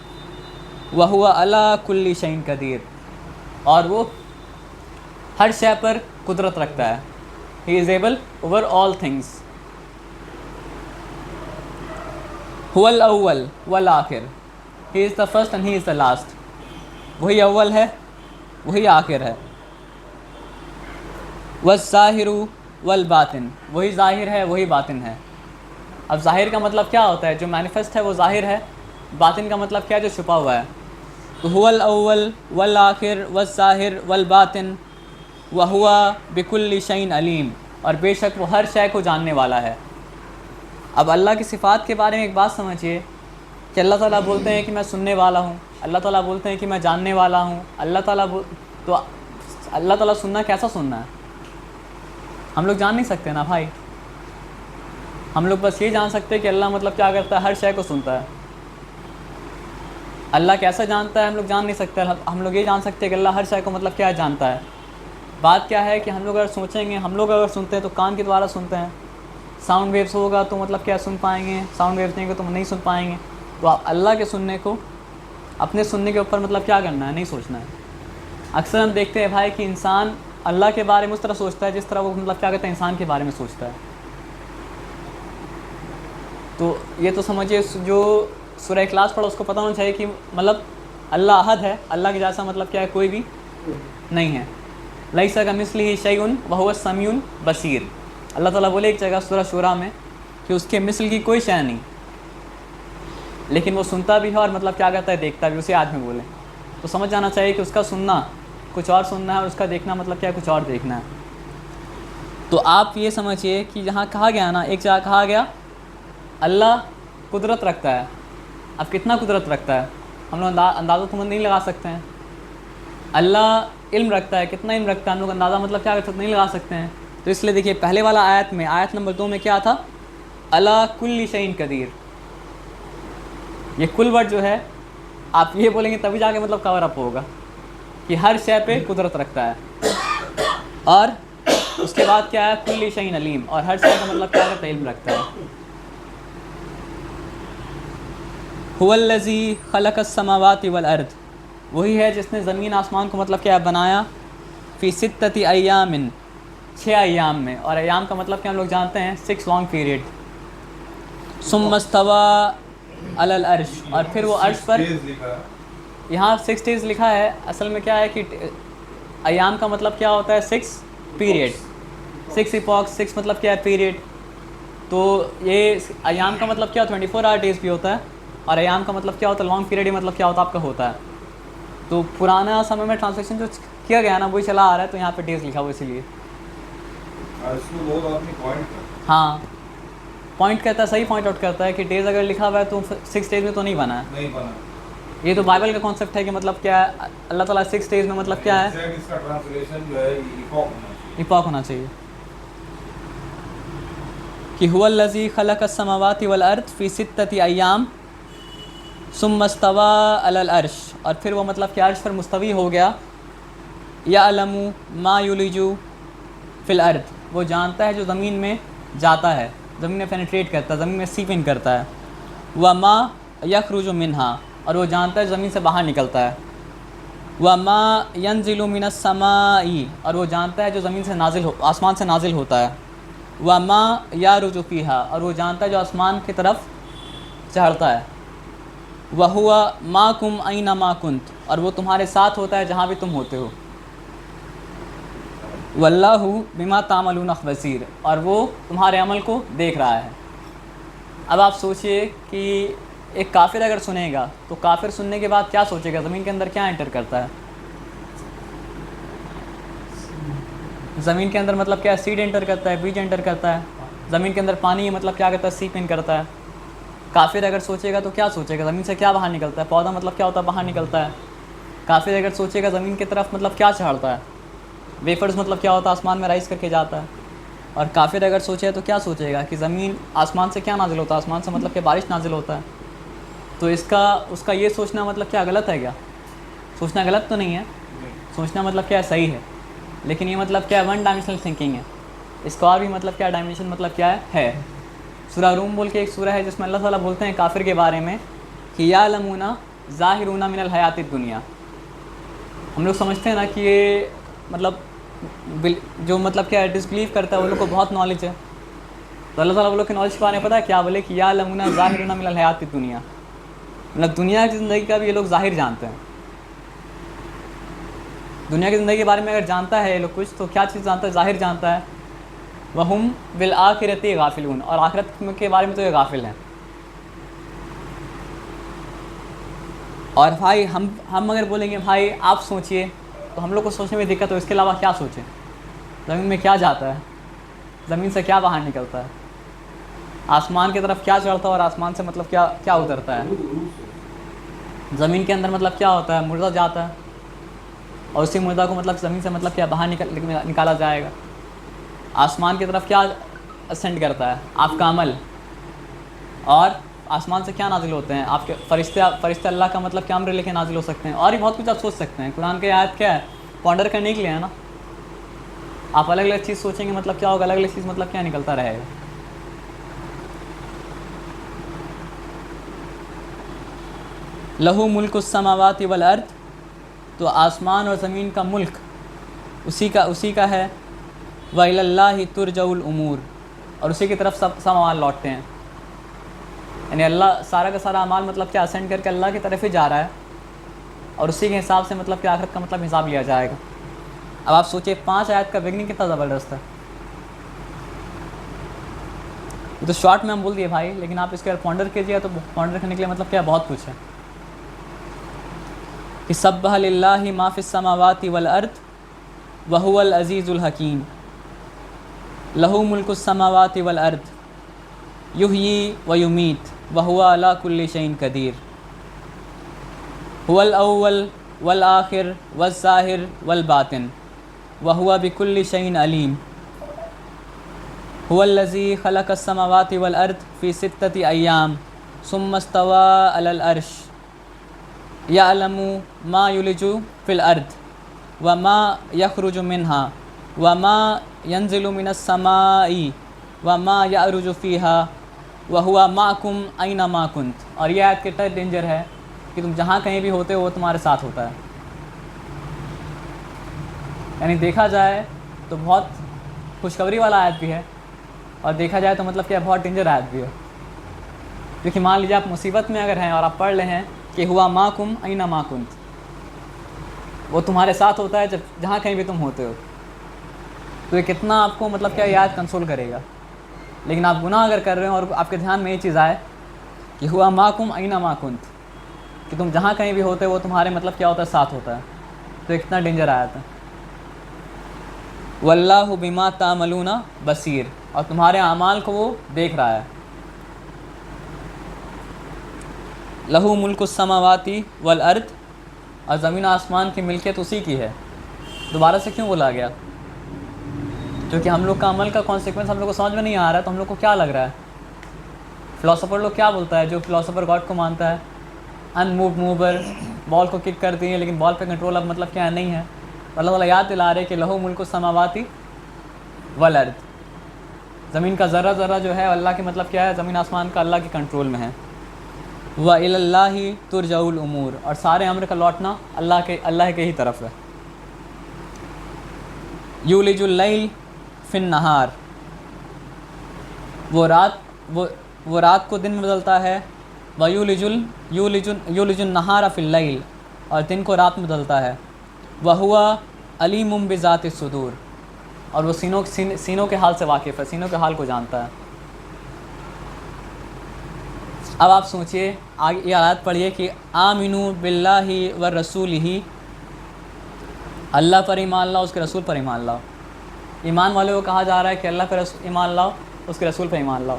वह हुआ अला कुल्ली शैइन कदीर, और वो हर शय पर कुदरत रखता है। He is able over all things. हुवल अव्वल वल आखिर, he is the first and he is the last. वही अव्वल है, वही आखिर है। वज़्ज़ाहिरु वल बातिन, वही ज़ाहिर है वही बातिन है। अब ज़ाहिर का मतलब क्या होता है? जो मैनिफेस्ट है वो ज़ाहिर है। बातिन का मतलब क्या है? जो छुपा हुआ है। तो हुवल अव्वल वल आखिर वज़्ज़ाहिर वल बातिन व हुवा बिकुल्लि शैइन अलीम, और बेशक वो हर शय को जानने वाला है। अब अल्लाह की सिफ़ात के बारे में एक बात समझिए कि अल्लाह ताला बोलते हैं कि मैं सुनने वाला हूँ, अल्लाह ताला बोलते हैं कि मैं जानने वाला हूँ। तो अल्लाह ताला सुनना कैसा सुनना है? हम लोग जान नहीं सकते ना भाई। हम लोग बस ये जान सकते हैं कि अल्लाह मतलब क्या करता है, हर शय को सुनता है। अल्लाह कैसा जानता है हम लोग जान नहीं सकते। हम लोग ये जान सकते हैं कि अल्लाह हर शय को मतलब क्या जानता है। बात क्या है कि हम लोग अगर सोचेंगे, हम लोग अगर सुनते हैं तो कान के द्वारा सुनते हैं। साउंड वेव्स होगा तो मतलब क्या सुन पाएंगे, साउंड वेव्स नहीं होगा तो नहीं सुन पाएंगे। तो आप अल्लाह के सुनने को अपने सुनने के ऊपर मतलब क्या करना है, नहीं सोचना है। अक्सर हम देखते हैं भाई कि इंसान अल्लाह के बारे में उस तरह सोचता है जिस तरह वो मतलब क्या कहते हैं इंसान के बारे में सोचता है। तो ये तो समझिए, जो सूरह इखलास पढ़ा उसको पता होना चाहिए कि मतलब अल्लाह अहद है, अल्लाह के जैसा मतलब क्या है कोई भी नहीं है। लैसा कमिस्लिही शैउन व हुवस समीउल बसीर। अल्लाह ताला बोले एक जगह सूरह शूरा में कि उसके मिसल की कोई शय नहीं, लेकिन वो सुनता भी है और मतलब क्या कहता है देखता भी, उसे आदमी बोले। तो समझ जाना चाहिए कि उसका सुनना कुछ और सुनना है और उसका देखना मतलब क्या कुछ और देखना है। तो आप ये समझिए कि जहाँ कहा गया ना, एक जगह कहा गया अल्लाह कुदरत रखता है। अब कितना कुदरत रखता है हम लोग अंदाज़ा तो नहीं लगा सकते हैं। अल्लाह इल्म रखता है, कितना इल्म रखता है हम लोग अंदाज़ा मतलब क्या कर सकते नहीं लगा सकते हैं। तो इसलिए देखिए पहले वाला आयत में, आयत नंबर 2 में क्या था? अला कुल्ली शैइन कदीर। ये कुल वर्ड जो है आप ये बोलेंगे तभी जाके मतलब कवर अप होगा कि हर शय पे कुदरत रखता है। और उसके बाद क्या है? कुल्ली शैइन अलीम, और हर शय का मतलब क्या करता है? इल्म रखता है। हुवल्लज़ी खलक़स समावाति वल अर्द, वही है जिसने ज़मीन आसमान को मतलब क्या बनाया। फ़ी सित्तति अय्यामिन, 6 अय्याम में। और अय्याम का मतलब क्या हम लोग जानते हैं? 6 लॉन्ग पीरियड। सुम्मस्तवा अलल अर्श, और फिर वो अर्श पर, यहाँ 6 डेज़ लिखा है। असल में क्या है कि अय्याम का मतलब क्या होता है? 6 पीरियड, 6 इपॉक्स, 6 मतलब क्या है? पीरियड। तो ये अय्याम का मतलब क्या? 24 आवर डेज़ भी होता है। और अय्याम का मतलब क्या होता है? लॉन्ग पीरियड ही मतलब क्या होता है आपका होता है। तो पुराना समय में ट्रांसलेशन जो किया गया ना वही चला आ रहा है, तो यहाँ पे डेज़ लिखा हुआ इसीलिए। हाँ, पॉइंट कहता है, सही पॉइंट आउट करता है कि डेज़ अगर लिखा हुआ है तो 6 डेज़ में तो नहीं बना है। नहीं बना। ये तो बाइबल का कॉन्सेप्ट है कि मतलब क्या है, अल्लाह ताला 6 डेज़ में मतलब क्या है? इसका ट्रांसलेशन जो है इपॉक होना चाहिए कि हुवल्लज़ी खलक़स समावाति वल अर्द फ़ी सित्तति अय्याम सुम्मस्तवा अलल अर्श, और फिर वो मतलब क्या अर्श पर मुस्तवी हो गया। यअलमु मा युलिजु फ़िल अर्द, वो जानता है जो ज़मीन में जाता है, ज़मीन में पेनिट्रेट करता है, ज़मीन में सीप इन करता है। व मा यखरुजु मिन्हा, और वो जानता है ज़मीन से बाहर निकलता है। व मा यंज़िलु मिनस समाई, और वो जानता है जो ज़मीन से नाजिल हो, आसमान से नाजिल होता है। व मा यारुजु फ़ीहा, और वो जानता है जो आसमान की तरफ चढ़ता है। व हुवा माकुम ऐना मा कुंत, और वो तुम्हारे साथ होता है जहाँ भी तुम होते हो। वल्लाहु बिमा तामलून बसीर, और वो तुम्हारे अमल को देख रहा है। अब आप सोचिए कि एक काफिर अगर सुनेगा तो काफिर सुनने के बाद क्या सोचेगा? ज़मीन के अंदर क्या एंटर करता है? ज़मीन के अंदर मतलब क्या? सीड एंटर करता है, बीज एंटर करता है। ज़मीन के अंदर पानी मतलब क्या करता है? सीप इन करता है। काफिर अगर सोचेगा तो क्या सोचेगा? ज़मीन से क्या बाहर निकलता है? पौधा मतलब क्या होता है? बाहर निकलता है। काफिर अगर सोचेगा ज़मीन की तरफ मतलब क्या चढ़ता है? वेफर्स मतलब क्या होता है? आसमान में राइज करके जाता है। और काफिर अगर सोचे तो क्या सोचेगा कि ज़मीन आसमान से क्या नाजिल होता है? आसमान से मतलब क्या? बारिश नाजिल होता है। तो उसका ये सोचना मतलब क्या गलत है क्या? सोचना गलत तो नहीं है, सोचना मतलब क्या सही है। लेकिन ये मतलब क्या? वन डायमेंशनल थिंकिंग है। इसका और भी मतलब क्या डायमेंशन मतलब क्या है? सूरह रूम बोल के एक सूरह है जिसमें अल्लाह ताला बोलते हैं काफिर के बारे में कि यालमूना ज़ाहिरूना मिनल हयातिद दुनिया। हम लोग समझते हैं ना कि ये मतलब जो मतलब क्या डिसबिलीव करता है वो लोग को बहुत नॉलेज है। तो अल्लाह ताला वो लोग के नॉलेज के बारे में पता है क्या बोले कि यालमूना ज़ाहिरूना मिनल हयातिद दुनिया, मतलब दुनिया की ज़िंदगी का भी ये लोग ज़ाहिर जानते हैं। दुनिया की ज़िंदगी के बारे में अगर जानता है ये लोग कुछ, तो क्या चीज़ जानता है? ज़ाहिर जानता है। वहुम बिल आखिरती गाफिलून, और आखिरत के बारे में तो ये गाफिल हैं। और भाई हम अगर बोलेंगे भाई आप सोचिए, तो हम लोग को सोचने में दिक्कत हो, इसके अलावा क्या सोचें? ज़मीन में क्या जाता है, ज़मीन से क्या बाहर निकलता है, आसमान की तरफ क्या चढ़ता है और आसमान से मतलब क्या क्या उतरता है, ज़मीन के अंदर मतलब क्या होता है, मुर्दा जाता है और उसी मुर्दा को मतलब ज़मीन से मतलब क्या बाहर निकाला जाएगा। आसमान की तरफ क्या असेंड करता है, आपका अमल, और आसमान से क्या नाजिल होते हैं, आपके फरिश्ते अल्लाह का मतलब क्या अमर लेके नाजिल हो सकते हैं, और भी बहुत कुछ आप सोच सकते हैं। कुरान की आयत क्या है, पॉन्डर करने के लिए है ना। आप अलग अलग चीज़ सोचेंगे मतलब क्या होगा, अलग अलग चीज़ मतलब क्या निकलता रहेगा। लहू मुल्क समावाति वल अर्द, तो आसमान और ज़मीन का मुल्क उसी का है। व इलल्लाहि तुरजउल उमूर, और उसी की तरफ सब अमाल लौटते हैं। यानी अल्लाह सारा का सारा अमाल मतलब क्या असेंड करके अल्लाह की तरफ ही जा रहा है, और उसी के हिसाब से मतलब क्या आखिरत का मतलब हिसाब लिया जाएगा। अब आप सोचिए 5 आयत का बिगनिंग कितना ज़बरदस्त है। ये तो शॉर्ट में हम बोल दिए भाई, लेकिन आप इसके अगर पॉन्डर कीजिए तो पॉन्डर करने के लिए मतलब क्या बहुत कुछ है कि सब्बह लिल्लाहि मा फिस समावाति वल अर्द व हुवल अज़ीज़ुल हकीम। लहू मुल्कुस समावाति वल अर्द युहयी व युमीत व हुवा अला कुल्ली शैइन कदीर। हुवल अव्वल वल आखिर वल ज़ाहिर वल बातिन व हुवा बिकुल्ली शैइन अलीम। हुवल्लज़ी खलक़स समावाति वल अर्द फ़ी सित्तति अय्याम सुम्मा इस्तवा अलल अर्श यअलमु मा युलिजु फ़िल अर्द व मा यख़रुजु मिन्हा व मा यंज़िलु मिनस समाई व मा यअरुजु फ़ीहा व हुवा माकुम ऐना मा कुंत। और यह आयत कितना डेंजर है कि तुम जहाँ कहीं भी होते हो वो तुम्हारे साथ होता है। यानी देखा जाए तो बहुत खुशखबरी वाला आयत भी है, और देखा जाए तो मतलब क्या बहुत डेंजर आयत भी है। क्योंकि मान लीजिए आप मुसीबत में अगर हैं और आप पढ़ रहे हैं कि हुआ माकुम ऐना मा कुंत, वो तुम्हारे साथ होता है जब जहाँ कहीं भी तुम होते हो। तो ये कितना आपको मतलब क्या याद कंसोल करेगा। लेकिन आप गुनाह अगर कर रहे हो और आपके ध्यान में ये चीज़ आए कि हुआ माकुम ऐना मा कुंत, कि तुम जहाँ कहीं भी होते हो वो तुम्हारे मतलब क्या होता है, साथ होता है। तो कितना डेंजर आया था। वल्लाहु बिमा तामलूना बसीर, और तुम्हारे अमाल को वो देख रहा है। लहू मुल्कुस समावाति वल अर्द, और ज़मीन आसमान की मिल्कियत उसी की है। दोबारा से क्यों बोला गया? क्योंकि हम लोग का अमल का कॉन्सिक्वेंस हम लोग को समझ में नहीं आ रहा है। तो हम लोग को क्या लग रहा है, फ़िलासफ़र लोग क्या बोलता है, जो फ़िलासफ़र गॉड को मानता है, अनमूव मूवर, बॉल को किक कर दिए लेकिन बॉल पे कंट्रोल अब मतलब क्या नहीं है। अल्लाह ताला याद दिला रहे कि लहू मुल्कुस समावाति वल अर्द, ज़मीन का ज़र्रा ज़र्रा जो है अल्लाह की मतलब क्या है, ज़मीन आसमान का अल्लाह के कंट्रोल में है। व इलल्लाहि तुरजउल उमूर, और सारे अम्र का लौटना अल्लाह के ही तरफ है। युलिजुल लैल फिन नहार, वो रात को दिन में बदलता है। व युलिजुन नहारा फिल लैल, और दिन को रात में बदलता है। व हुवा अलीमुम बिज़ाति सुदूर, और वो सीनों के हाल से वाकिफ़ है, सीनों के हाल को जानता है। अब आप सोचिए, आगे ये आयत पढ़िए कि आमिनू बिल्लाहि व रसूलिही, अल्लाह पर ईमान लाओ, उसके रसूल पर ईमान लाओ। ईमान वाले को कहा जा रहा है कि अल्लाह पर ईमान लाओ, उसके रसूल पर ईमान लाओ।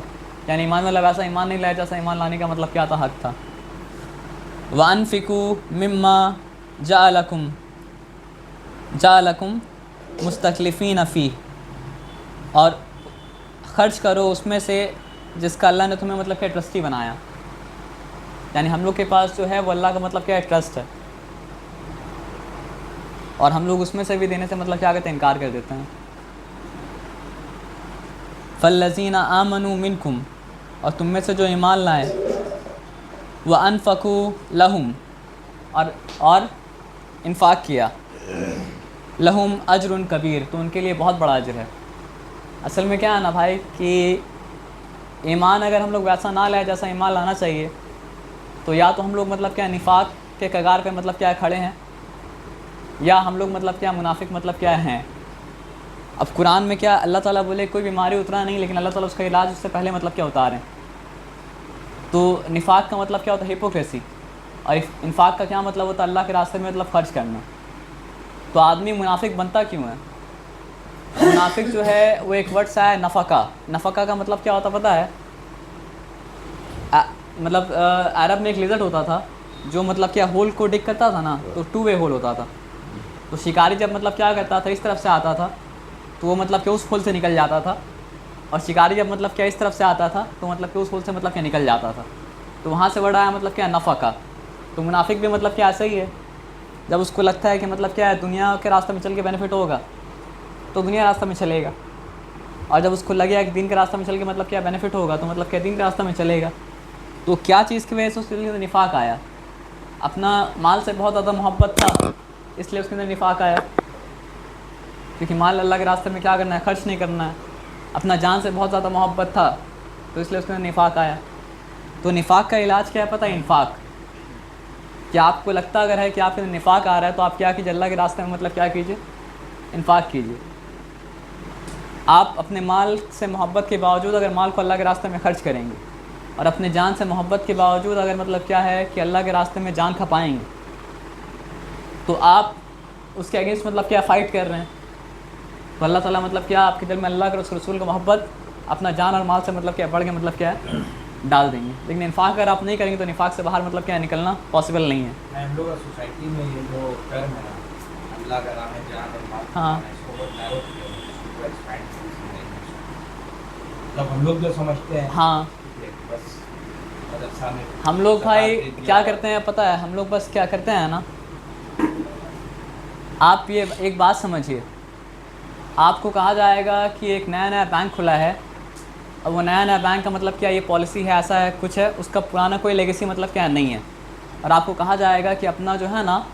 यानी ईमान वाला वैसा ईमान नहीं लाया जैसा ईमान लाने का मतलब क्या था, हक था। व अनफ़िकू मिम्मा जाअलकुम मुस्तखलिफ़ीन फ़ी, और ख़र्च करो उसमें से जिसका अल्लाह ने तुम्हें मतलब क्या ट्रस्टी बनाया। यानी हम लोग के पास जो है वो अल्लाह का मतलब क्या है, ट्रस्ट है, और हम लोग उसमें से भी देने से मतलब क्या कहते हैं, इनकार कर देते हैं। फ़ल्लज़ीना आमनू मिनकुम, और तुम में से जो ईमान लाए, व अनफ़कू लहुम, और इन्फ़ाक़ किया, लहुम अजरुन कबीर, तो उनके लिए बहुत बड़ा अजर है। असल में क्या है ना भाई कि ईमान अगर हम लोग वैसा ना लाए जैसा ईमान लाना चाहिए, तो या तो हम लोग मतलब क्या निफाक के कगार पे मतलब क्या खड़े हैं, या हम लोग मतलब क्या मुनाफिक मतलब क्या हैं। अब कुरान में क्या अल्लाह ताला बोले कोई बीमारी उतरा नहीं, लेकिन अल्लाह ताला उसका इलाज उससे पहले मतलब क्या उतारें। तो निफाक का मतलब क्या होता है? हिपोक्रेसी। और इन्फाक का क्या मतलब होता है? अल्लाह के रास्ते में मतलब खर्च करना। तो आदमी मुनाफिक बनता क्यों है? मुनाफिक जो है वो एक वर्ड सा है नफ़का। नफ़का का मतलब क्या होता पता है? मतलब अरब में एक लिज़र्ड होता था जो मतलब क्या होल को डिग करता था ना, तो 2 वे होल होता था। तो शिकारी जब मतलब क्या करता था, इस तरफ से आता था तो वो मतलब कि उस होल से निकल जाता था, और शिकारी जब मतलब क्या इस तरफ से आता था तो मतलब कि उस होल से मतलब क्या निकल जाता था। तो वहाँ से वर्ड आया मतलब क्या नफ़का। तो मुनाफिक भी मतलब क्या ऐसा ही है, जब उसको लगता है कि मतलब क्या है दुनिया के रास्ते में चल के बेनिफिट होगा तो दुनिया रास्ते में चलेगा, और जब उसको लगेगा कि दिन के रास्ते में चल के मतलब क्या बेनिफिट होगा तो मतलब क्या दिन के रास्ते में चलेगा। तो क्या चीज़ की वजह से उसके अंदर निफाक आया? अपना माल से बहुत ज़्यादा मोहब्बत था इसलिए उसके अंदर निफाक आया, क्योंकि माल अल्लाह के रास्ते में क्या करना है? खर्च नहीं करना है। अपना जान से बहुत ज़्यादा मोहब्बत था तो इसलिए उसके अंदर निफाक आया। तो निफाक का इलाज क्या है पता है? इन्फाक। क्या आपको लगता अगर है कि आपके अंदर निफाक आ रहा है तो आप क्या कीजिए? अल्लाह के रास्ते में मतलब क्या कीजिए? इन्फाक कीजिए। आप अपने माल से मोहब्बत के बावजूद अगर माल को अल्लाह के रास्ते में खर्च करेंगे, और अपने जान से मोहब्बत के बावजूद अगर मतलब क्या है कि अल्लाह के रास्ते में जान खपाएंगे, तो आप उसके अगेंस्ट मतलब क्या फ़ाइट कर रहे हैं। तो अल्लाह ताला मतलब क्या आपके दिल में अल्लाह के रसूल का मोहब्बत अपना जान और माल से मतलब क्या बढ़ के मतलब क्या है डाल देंगे। लेकिन इन्फाक अगर आप नहीं करेंगे तो निफाक से बाहर मतलब क्या निकलना पॉसिबल नहीं है। हम लोग का सोसाइटी में ये जो टर्म है ना, अल्लाह का नाम है, जान और माल हाँ है, इसको बहुत नैरो किया है, इसको एक्सपैंड किया है। मतलब हम लोग जो समझते हैं हाँ, ठीक है, बस मदरसा में हम लोग भाई ज़कात दे दिया क्या और करते हैं पता है? हम लोग बस क्या करते हैं ना, आप ये एक बात समझिए, आपको कहा जाएगा कि एक नया नया बैंक खुला है, अब वो नया नया बैंक का मतलब क्या ये पॉलिसी है, ऐसा है कुछ है, उसका पुराना कोई लेगेसी मतलब क्या नहीं है, और आपको कहा जाएगा कि अपना जो है ना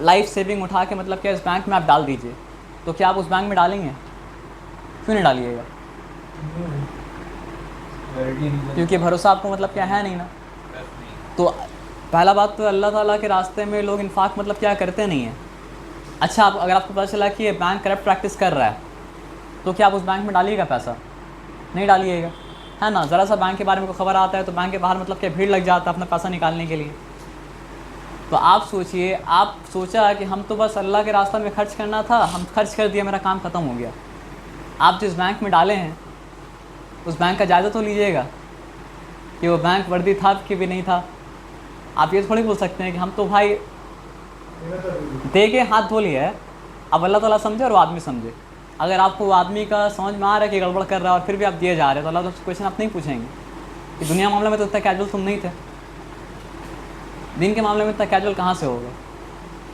लाइफ सेविंग उठा के मतलब क्या इस बैंक में आप डाल दीजिए, तो क्या आप उस बैंक में डालेंगे? क्यों नहीं डालिएगा? क्योंकि भरोसा आपको मतलब क्या है नहीं ना। तो पहला बात तो अल्लाह ताला के रास्ते में लोग इन्फाक मतलब क्या करते नहीं हैं। अच्छा, आप अगर आपको पता चला कि ये बैंक करप्ट प्रैक्टिस कर रहा है तो क्या आप उस बैंक में डालिएगा पैसा? नहीं डालिएगा, है ना। ज़रा सा बैंक के बारे में कोई खबर आता है तो बैंक के बाहर मतलब क्या भीड़ लग जाता है अपना पैसा निकालने के लिए। तो आप सोचिए, आप सोचा कि हम तो बस अल्लाह के रास्ते में खर्च करना था, हम खर्च कर दिया, मेरा काम ख़त्म हो गया। आप जिस बैंक में डाले हैं उस बैंक का जायज़ा तो लीजिएगा कि वो बैंक वर्दी था कि भी नहीं था। आप ये थोड़ी बोल सकते हैं कि हम तो भाई दे के हाथ धो लिया है, अब अल्लाह ताला समझे और वो आदमी समझे। अगर आपको वो आदमी का समझ में आ रहा है कि गड़बड़ कर रहा है और फिर भी आप दिए जा रहे हैं, तो अल्लाह ताला क्वेश्चन आप नहीं पूछेंगे कि दुनिया मामले में तो इतना कैजुअल तुम नहीं थे, दिन के मामले में इतना कैजुअल कहाँ से होगा।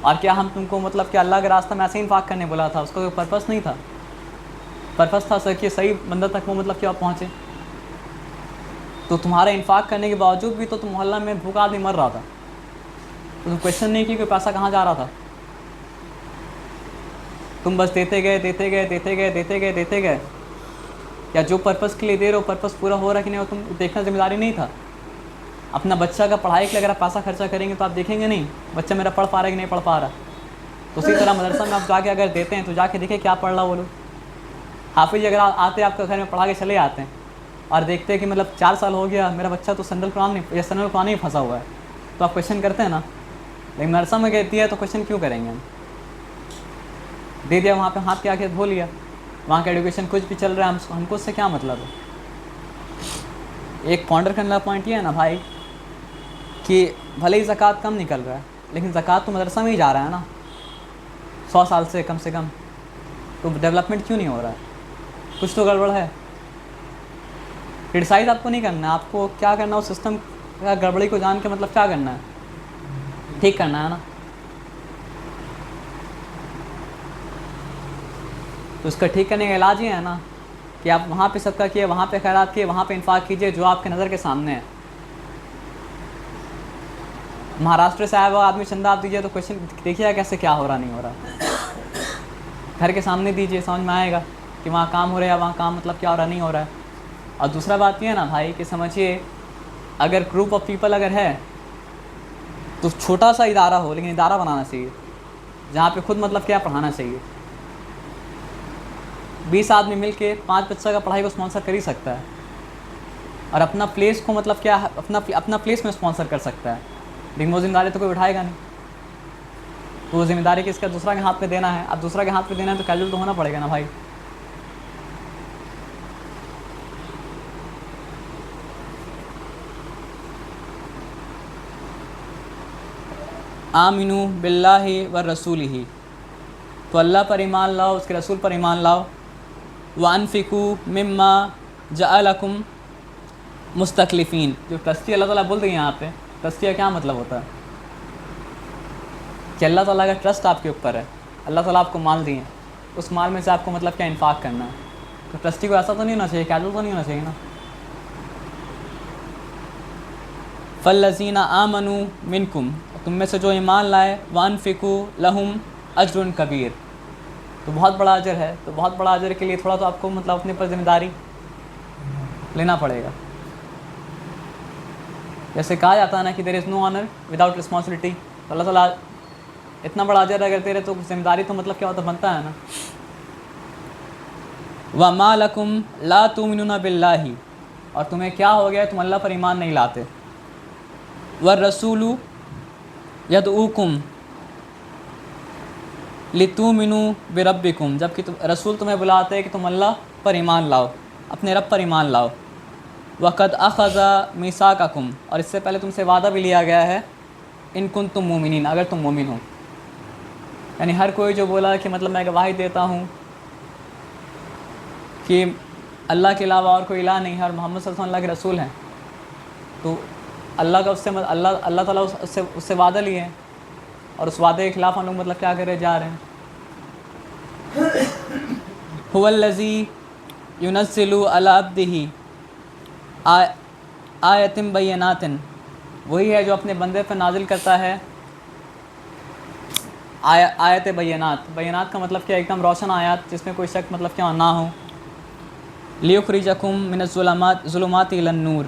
और क्या हम तुमको मतलब कि अल्लाह के रास्ते में ऐसे ही इन्फाक करने बोला था? उसका कोई पर्पस नहीं था। पर्पस था सर कि सही बंदर तक वो मतलब कि आप पहुँचे। तो तुम्हारे इन्फाक करने के बावजूद भी तो तुम मोहल्ला में भूखा आदमी मर रहा था, तो तुम क्वेश्चन नहीं की कि पैसा कहाँ जा रहा था। तुम बस देते गए देते गए देते गए देते गए देते गए। या जो पर्पस के लिए दे रहे हो पर्पस पूरा हो रहा है कि नहीं वो तुम देखना जिम्मेदारी नहीं था। अपना बच्चा का पढ़ाई के लिए अगर आप पैसा खर्चा करेंगे तो आप देखेंगे नहीं बच्चा मेरा पढ़ पा रहा है कि नहीं पढ़ पा रहा। तो उसी तरह मदरसा में आप जाके अगर देते हैं तो जाके देखें क्या पढ़ रहा वो लोग। हाफिज अगर आते आपके घर में पढ़ा के चले आते हैं और देखते हैं कि मतलब 4 साल हो गया मेरा बच्चा तो संदल कुरान नहीं या सनल कुरान ही फंसा हुआ है, तो आप क्वेश्चन करते हैं ना। लेकिन मदरसा में कहती है तो क्वेश्चन क्यों करेंगे हम? दे दिया वहाँ पे, हाथ के आके धो लिया, वहाँ का एजुकेशन कुछ भी चल रहा है, हमको उससे क्या मतलब है। एक पॉइंटर करने वाला पॉइंट ये है ना भाई कि भले ही ज़कात कम निकल रहा है लेकिन ज़कात तो मदरसा में ही जा रहा है ना 100 साल से कम, तो डेवलपमेंट क्यों नहीं हो रहा है? कुछ तो गड़बड़ है। क्रिटिसाइज़ आपको नहीं करना है, आपको क्या करना है उस सिस्टम का गड़बड़ी को जान के मतलब क्या करना है, ठीक करना है ना। तो उसका ठीक करने का इलाज ही है ना कि आप वहाँ पे सबका किए, वहाँ पे खैरात किए, वहाँ पे इन्फाक कीजिए जो आपके नज़र के सामने है। महाराष्ट्र से आया हुआ आदमी चंदा आप दीजिए तो क्वेश्चन देखिए कैसे क्या हो रहा नहीं हो रहा। घर के सामने दीजिए, समझ में आएगा कि वहाँ काम हो रहा है, वहाँ काम मतलब क्या हो रहा नहीं हो रहा है। और दूसरा बात ये है ना भाई कि समझिए, अगर ग्रुप ऑफ पीपल अगर है तो छोटा सा इदारा हो लेकिन इदारा बनाना चाहिए जहाँ पे खुद मतलब क्या पढ़ाना चाहिए। 20 आदमी मिल के 5 बच्चा का पढ़ाई को स्पॉन्सर कर ही सकता है, और अपना प्लेस को मतलब क्या अपना प्लेस में स्पॉन्सर कर सकता है, लेकिन वो जिम्मेदारी तो कोई उठाएगा नहीं। तो वो जिम्मेदारी किसका, दूसरा के हाथ में देना है। अब दूसरा के हाथ में देना है तो कैजुअल तो होना पड़ेगा ना भाई। आमिनू बिल्लाहि व रसूलिही, तो अल्लाह पर ईमान लाओ, उसके रसूल पर ईमान लाओ। व अनफ़िकू मिम्मा जअलकुम मुस्तखलिफ़ीन, जो तस्तिया अल्लाह ताला बोल रही है यहाँ पे, तस्तिया क्या मतलब होता है कि अल्लाह ताला का ट्रस्ट आपके ऊपर है, अल्लाह ताला आपको माल दिए, उस माल में से आपको मतलब क्या इन्फाक करना है। तो ट्रस्टी को ऐसा तो नहीं होना चाहिए, कैजुअल तो नहीं होना चाहिए ना। फ़ल्लज़ीना आमनू मिनकुम, तुम में से जो ईमान लाए, वअनफ़िकू लहुम अज्रुन कबीर, तो बहुत बड़ा अजर है। तो बहुत बड़ा अजर के लिए थोड़ा तो आपको मतलब अपने पर जिम्मेदारी लेना पड़ेगा। जैसे कहा जाता है ना कि there is no honour without responsibility, तो अल्लाह ताला इतना बड़ा अजर अगर तेरे तो जिम्मेदारी तो मतलब क्या होता बनता है ना। व मा लकुम ला तुमिनुना बिल्लाही, और तुम्हें क्या हो गया, तुम अल्लाह पर ईमान नहीं लाते। व रसूलु यदऊकुम लितुमिनु बिरब्बिकुम, जबकि रसूल तुम्हें बुलाते हैं कि तुम अल्लाह पर ईमान लाओ, अपने रब पर ईमान लाओ। वक़द अख़ज़ा मीसाक़कुम, और इससे पहले तुमसे वादा भी लिया गया है, इन कुंतुम मुमिनीन, अगर तुम मोमिन हो। यानी हर कोई जो बोला कि मतलब मैं गवाही देता हूँ कि अल्लाह के अलावा और कोई इलाह नहीं है और मोहम्मद सल्लल्लाहु अलैहि वसल्लम अल्लाह के रसूल हैं, तो अल्लाह का उससे अल्लाह ताला उससे वादा लिए हैं, और उस वादे के खिलाफ हम लोग मतलब क्या करे जा रहे हैं। हुवल्लज़ी युनज़्ज़िलु अला अब्दिही आयतिन बय्यिनातिन, वही है जो अपने बंदे पर नाजिल करता है आयत बय्यिनात। बय्यिनात का मतलब क्या, एकदम रोशन आयत जिसमें कोई शक मतलब क्या ना हो। लियुखरिजकुम मिनज़्ज़ुलुमाति इलन नूर,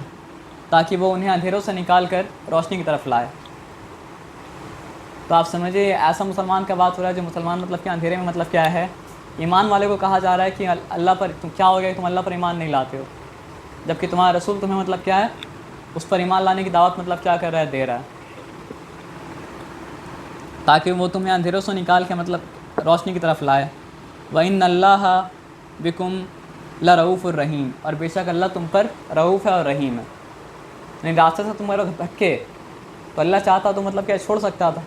ताकि वो उन्हें अंधेरों से निकाल कर रोशनी की तरफ लाए। तो आप समझिए ऐसा मुसलमान का बात हो रहा है जो मुसलमान मतलब क्या अंधेरे में मतलब क्या है। ईमान वाले को कहा जा रहा है कि अल्लाह पर तुम क्या हो गया, तुम अल्लाह पर ईमान नहीं लाते हो, जबकि तुम्हारा रसूल तुम्हें मतलब क्या है उस पर ईमान लाने की दावत मतलब क्या कर रहा है, दे रहा है, ताकि वो तुम्हें अंधेरों से निकाल के मतलब रोशनी की तरफ लाए। व इन्नल्लाह बिकुम लरऊफ़ुर रहीम, और बेशक अल्लाह तुम पर रऊफ़ है और रहीम है। नहीं रास्ते से तुम्हारा धक्के तो अल्लाह चाहता तो मतलब क्या छोड़ सकता था,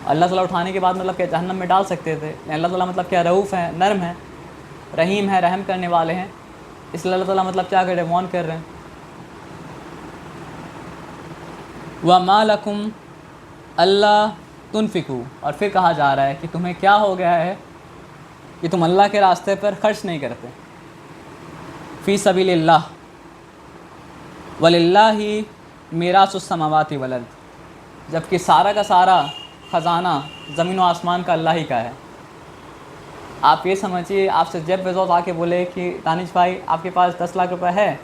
अल्लाह ताला उठाने के बाद मतलब क्या जहन्नम में डाल सकते थे। अल्लाह ताला मतलब क्या रऊफ़ है, नर्म है, रहीम है, रहम करने वाले हैं, इसलिए अल्लाह ताला मतलब क्या कर रहे हैं, वार्न कर रहे हैं। व मा लकुम अल्लाह तुनफ़िकू, और फिर कहा जा रहा है कि तुम्हें क्या हो गया है कि तुम अल्लाह के रास्ते पर खर्च नहीं करते। फ़ी सबीलिल्लाह वलिल्लाहि मीरासुस समावाति वल अर्द, जबकि सारा का सारा ख़जाना ज़मीन व आसमान का अल्लाह ही का है। आप ये समझिए, आपसे जेफ बेज़ोस आके बोले कि दानिश भाई आपके पास 10 लाख रुपए है,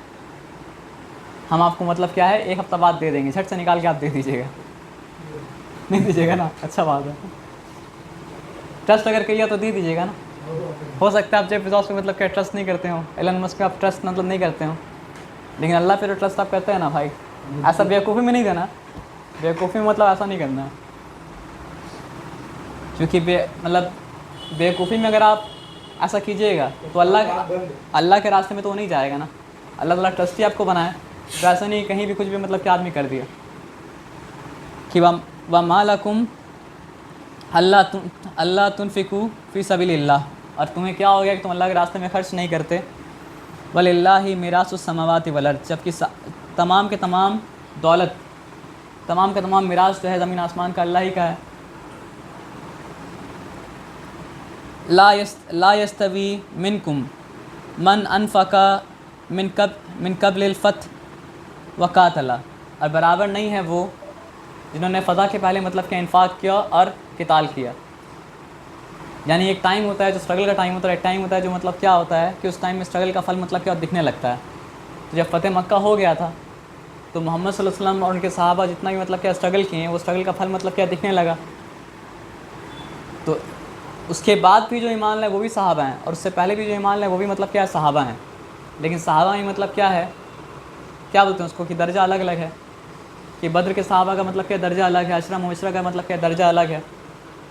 हम आपको मतलब क्या है 1 हफ़्ता बाद दे देंगे, झट से निकाल के आप दे दीजिएगा। नहीं दीजिएगा ना, अच्छा बात है, ट्रस्ट अगर किया तो दे दीजिएगा ना। हो सकता है आप जेफ बेज़ोस पे मतलब क्या ट्रस्ट नहीं करते हो, एलन मस्क पे आप ट्रस्ट मतलब नहीं करते हो, लेकिन अल्लाह पे तो ट्रस्ट आप करते हैं ना भाई। ऐसा बेवकूफ़ी में नहीं देना, बेवकूफ़ी में मतलब ऐसा नहीं करना, क्योंकि मतलब बेवकूफ़ी में अगर आप ऐसा कीजिएगा तो अल्लाह के रास्ते में तो वो नहीं जाएगा ना। अल्लाह ताला ट्रस्टी आपको बनाए, तो ऐसा नहीं कहीं भी कुछ भी मतलब क्या आदमी कर दिया कि व मा लकुम अल्लाह तुनफ़िकू फ़ी सबीलिल्लाह, और तुम्हें क्या हो गया कि तुम अल्लाह के रास्ते में खर्च नहीं करते। वलिल्लाहि मीरासुस समावाति वल अर्द, जबकि तमाम के तमाम दौलत, तमाम का तमाम मिरास जो है ज़मीन आसमान का अल्लाह ही का है। ला यस्तवी मिनकुम मन अनफ़का मिन क़ब्लिल फ़त्ह व क़ातला, और बराबर नहीं है वो जिन्होंने फ़ज़ा के पहले मतलब क्या इन्फाक किया और क़िताल किया। यानी एक टाइम होता है जो स्ट्रगल का टाइम होता है, एक टाइम होता है जो मतलब क्या होता है कि उस टाइम में स्ट्रगल का फल मतलब क्या दिखने लगता है। तो जब फ़तेह मक्का हो गया था तो मोहम्मद सल्लल्लाहु अलैहि वसल्लम और उनके सहाबा जितना भी मतलब क्या स्ट्रगल किए हैं वो स्ट्रगल का फल मतलब क्या दिखने लगा। तो उसके बाद भी जो ईमान लाए वो भी सहाबा हैं, और उससे पहले भी जो ईमान लाए वो भी मतलब क्या है, सहाबा हैं। लेकिन सहाबा में मतलब क्या है, क्या बोलते हैं उसको, कि दर्जा अलग अलग है। कि बद्र के सहाबा का मतलब क्या दर्जा अलग है, अशरा मुबशरा का मतलब क्या दर्जा अलग है।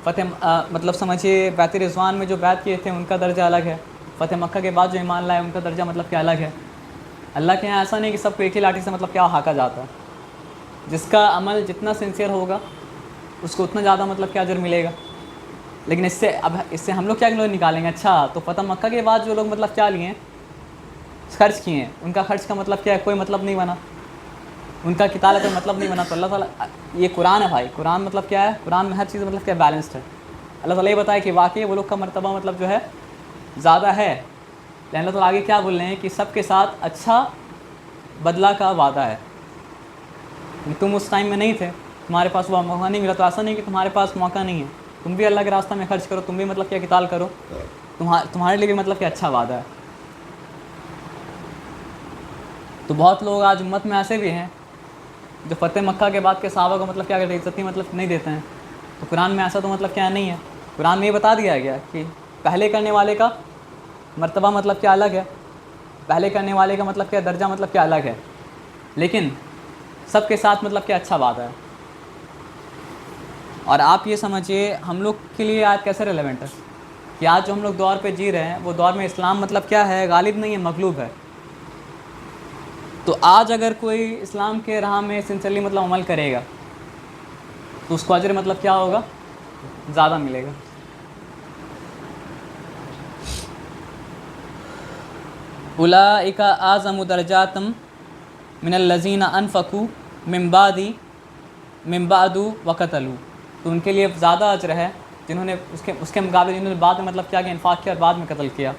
मतलब समझिए बैत रिज़वान में जो बैत किए थे उनका दर्जा अलग है। फ़तेह मक्का के बाद जो ईमान लाए उनका दर्जा मतलब क्या अलग है। अल्लाह के यहाँ ऐसा नहीं कि सबको एक ही लाठी से मतलब क्या हाका जाता है। जिसका अमल जितना सिंसियर होगा उसको उतना ज़्यादा मतलब क्या अजर मिलेगा। लेकिन इससे हम लोग क्या निकालेंगे, अच्छा तो फ़तेह मक्का के बाद जो लोग मतलब क्या लिए हैं, खर्च किए हैं, उनका खर्च का मतलब क्या है, कोई मतलब नहीं बना, उनका किताब कोई मतलब नहीं बना। तो अल्लाह ताला, ये कुरान है भाई, कुरान मतलब क्या है, कुरान में हर चीज़ मतलब क्या बैलेंस्ड है। अल्लाह ताला ये बताया कि वाकई वो लोग का मर्तबा मतलब जो है ज़्यादा है। लेकिन अल्लाह ताला आगे क्या बोल रहे हैं कि सबके साथ अच्छा बदला का वादा है। तुम उस टाइम में नहीं थे, तुम्हारे पास वो मौका नहीं मिला, तो ऐसा नहीं कि तुम्हारे पास मौका नहीं है, तुम भी अल्लाह के रास्ते में खर्च करो, तुम भी मतलब क्या किताल करो, तुम्हारे लिए भी मतलब क्या अच्छा वादा है। तो बहुत लोग आज उम्मत में ऐसे भी हैं जो फ़तेह मक्का के बाद के सहाबा को मतलब क्या करते हैं, इज्जत ही मतलब नहीं देते हैं। तो कुरान में ऐसा तो मतलब क्या नहीं है। कुरान में ये बता दिया गया कि पहले करने वाले का मर्तबा मतलब क्या अलग है, पहले करने वाले का मतलब क्या दर्जा मतलब क्या अलग है, लेकिन सबके साथ मतलब क्या अच्छा वादा है। और आप ये समझिए हम लोग के लिए आज कैसे रेलेवेंट है कि आज जो हम लोग दौर पे जी रहे हैं वो दौर में इस्लाम मतलब क्या है, गालिब नहीं है, मगलूब है। तो आज अगर कोई इस्लाम के राह में सिंसियरली मतलब अमल करेगा तो उसको अजर मतलब क्या होगा, ज़्यादा मिलेगा। उलाइका आज़मु दरजातम मिनल्लज़ीना अनफ़कू मिन बादु वक़तलू। तो उनके लिए ज़्यादा अजर है जिन्होंने उसके मुकाबले जिन्होंने बाद में मतलब क्या कि इन्फाक किया और बाद में कत्ल किया।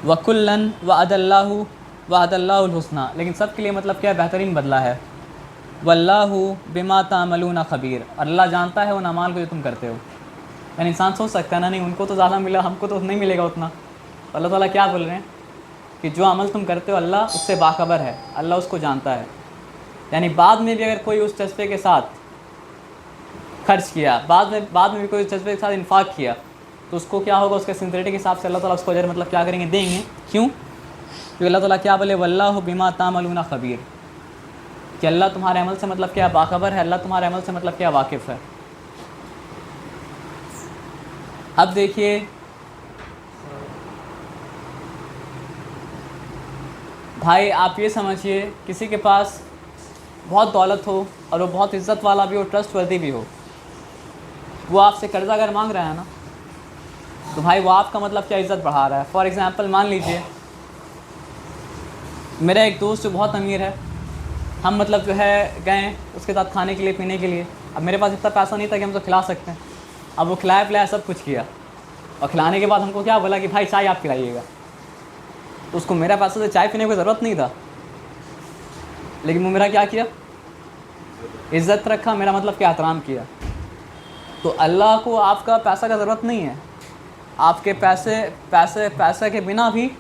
वकुल्लन वअदल्लाहुल हुस्ना, लेकिन सब के लिए मतलब क्या बेहतरीन बदला है। वल्लाहु बिमा तामलूना खबीर, अल्लाह जानता है उन अमाल को जो तुम करते हो। यानी इंसान सोच सकता है ना, नहीं उनको तो ज़्यादा मिला, हमको तो नहीं मिलेगा उतना। तो अल्लाह ताला क्या बोल रहे हैं कि जो अमल तुम करते हो अल्लाह उससे बाखबर है, अल्लाह उसको जानता है। यानी बाद में भी अगर कोई उस जज्बे के साथ खर्च किया, बाद में भी कोई उस जज्बे के साथ इन्फाक किया, तो उसको क्या होगा, उसके सिंसियरिटी के हिसाब से अल्लाह ताला उसको अजर मतलब क्या करेंगे, देंगे। क्यों? क्योंकि अल्लाह ताला क्या बोले, वल्लाहु बिमा तामलूना खबीर, कि अल्लाह तुम्हारे अमल से मतलब क्या बाखबर है, अल्लाह तुम्हारे अमल से मतलब क्या वाकिफ़ है। अब देखिए भाई, आप ये समझिए किसी के पास बहुत दौलत हो और वो बहुत इज़्ज़त वाला भी हो, ट्रस्टवर्दी भी हो, वो आपसे कर्ज़ा अगर मांग रहा है ना, तो भाई वो आपका मतलब क्या इज़्ज़त बढ़ा रहा है। फॉर एग्ज़ाम्पल मान लीजिए मेरा एक दोस्त जो बहुत अमीर है, हम मतलब जो है गए उसके साथ खाने के लिए, पीने के लिए। अब मेरे पास इतना पैसा नहीं था कि हम तो खिला सकते हैं। अब वो खिलाया पिलाया सब कुछ किया, और खिलाने के बाद हमको क्या बोला कि भाई चाय आप पिलाइएगा। तो उसको मेरा पैसा से चाय पीने की ज़रूरत नहीं था, लेकिन वो मेरा क्या किया, इज़्ज़त रखा, मेरा मतलब क्या एहतराम किया। तो अल्लाह को आपका पैसा का ज़रूरत नहीं है, आपके पैसे के बिना भी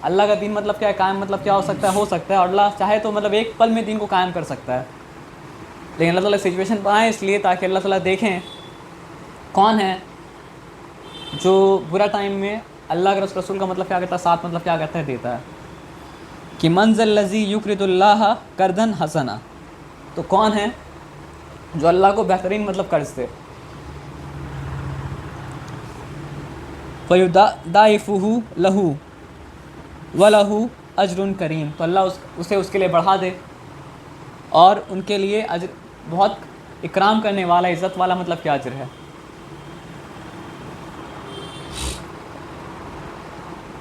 अल्लाह का दीन मतलब क्या है, कायम मतलब क्या हो सकता है। और अल्लाह चाहे तो मतलब एक पल में दीन को कायम कर सकता है। लेकिन अल्लाह ताला सिचुएशन बनाए इसलिए ताकि अल्लाह ताला देखें कौन है जो बुरा टाइम में अल्लाह के रसूल का मतलब क्या करता है, साथ मतलब क्या करता है, देता है। कि मंज़ल लज़ी युक़रिदुल्लाह कर्दन हसना, तो कौन है जो अल्लाह को बेहतरीन मतलब कर्ज दे। फ़युदाइफ़ुहु लहू वलहू अजरुन करीम, तो अल्लाह उसे उसके लिए बढ़ा दे और उनके लिए अजर, बहुत इकराम करने वाला, इज़्ज़त वाला मतलब क्या अजर है।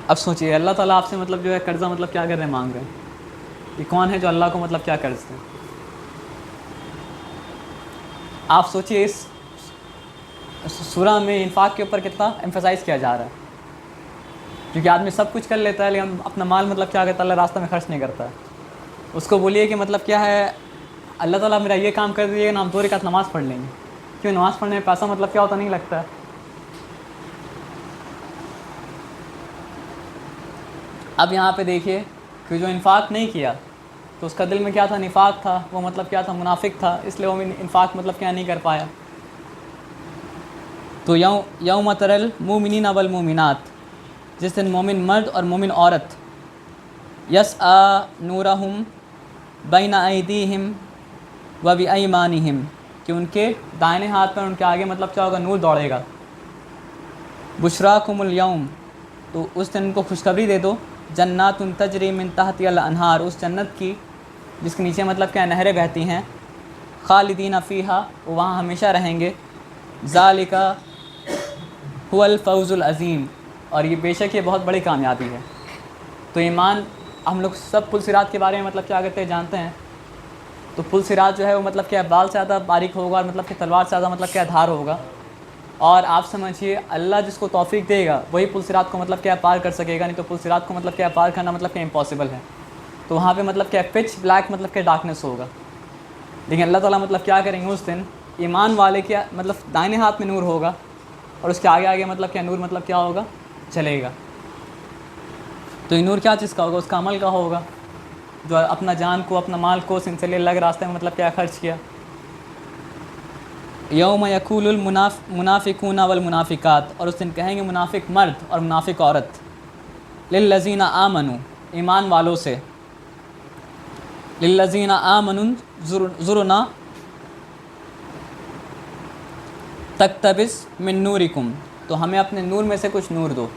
अब सोचिए अल्लाह ताला आपसे मतलब जो है कर्ज़ा मतलब क्या कर रहे हैं, मांग रहे हैं कि कौन है जो अल्लाह को मतलब क्या कर्ज दे। आप सोचिए इस सूरा में इन्फाक के ऊपर कितना एम्फसाइज़ किया जा रहा है, क्योंकि आदमी सब कुछ कर लेता है लेकिन अपना माल मतलब क्या करता है, अल्लाह रास्ते में खर्च नहीं करता है। उसको बोलिए कि मतलब क्या है, अल्लाह ताला मेरा ये काम कर दीजिएगा ना, हम 2 रकात नमाज़ पढ़ लेंगे। क्यों? नमाज़ पढ़ने में पैसा मतलब क्या होता नहीं लगता है। अब यहाँ पे देखिए कि जो इन्फाक नहीं किया तो उसका दिल में क्या था, निफाक था, वो मतलब क्या था, मुनाफिक था, इसलिए वो इन्फाक मतलब क्या नहीं कर पाया। तो यौम तरल मुमिनीन वल मुमिनात, जिस दिन मोमिन मर्द और मोमिन औरत यसआ नूरहुम बैन अयदीहिम व बिअयमानिहिम, कि उनके दाहिने हाथ पर उनके आगे मतलब क्या होगा, नूर दौड़ेगा। बुशराकुमुल यौम, तो उस दिन उनको खुशखबरी दे दो, जन्नातुन तजरी मिन तहतिल अनहार, उस जन्नत की जिसके नीचे मतलब क्या नहरें बहती हैं, खालिदीन फ़ीहा, वो वहाँ हमेशा रहेंगे। ज़ालिका हुवल फ़ौज़ुल अज़ीम, और ये बेशक ये बहुत बड़ी कामयाबी है। तो ईमान, हम लोग सब पुल सिरात के बारे में मतलब क्या करते हैं, जानते हैं। तो पुल सिरात जो है वो मतलब क्या बाल से ज़्यादा बारीक होगा और मतलब कि तलवार से ज़्यादा मतलब क्या धार होगा। और आप समझिए अल्लाह जिसको तौफीक देगा वही पुल सिरात को मतलब क्या पार कर सकेगा, नहीं तो पुल सिरात को मतलब क्या पार करना मतलब क्या इम्पॉसिबल है। तो वहाँ पे मतलब क्या पिच ब्लैक मतलब क्या डार्कनेस होगा। लेकिन अल्लाह ताला मतलब क्या करेंगे उस दिन, ईमान वाले के मतलब दाहिने हाथ में नूर होगा और उसके आगे आगे मतलब क्या नूर मतलब क्या होगा, चलेगा। तो ये नूर क्या चीज़ का होगा, उसका अमल का होगा, जो अपना जान को अपना माल को सिलसिले अलग रास्ते में मतलब क्या खर्च किया। यौम यक़ूलुल मुनाफ़िक़ून वल मुनाफ़िक़ात, और उस दिन कहेंगे मुनाफिक मर्द और मुनाफिक औरत, लिल्लज़ीना आमनू, ईमान वालों से, लिल्लज़ीना आमनू ज़ुरना तक़तबिस मिन नूरिकुम, तो हमें अपने नूर में से कुछ नूर दो।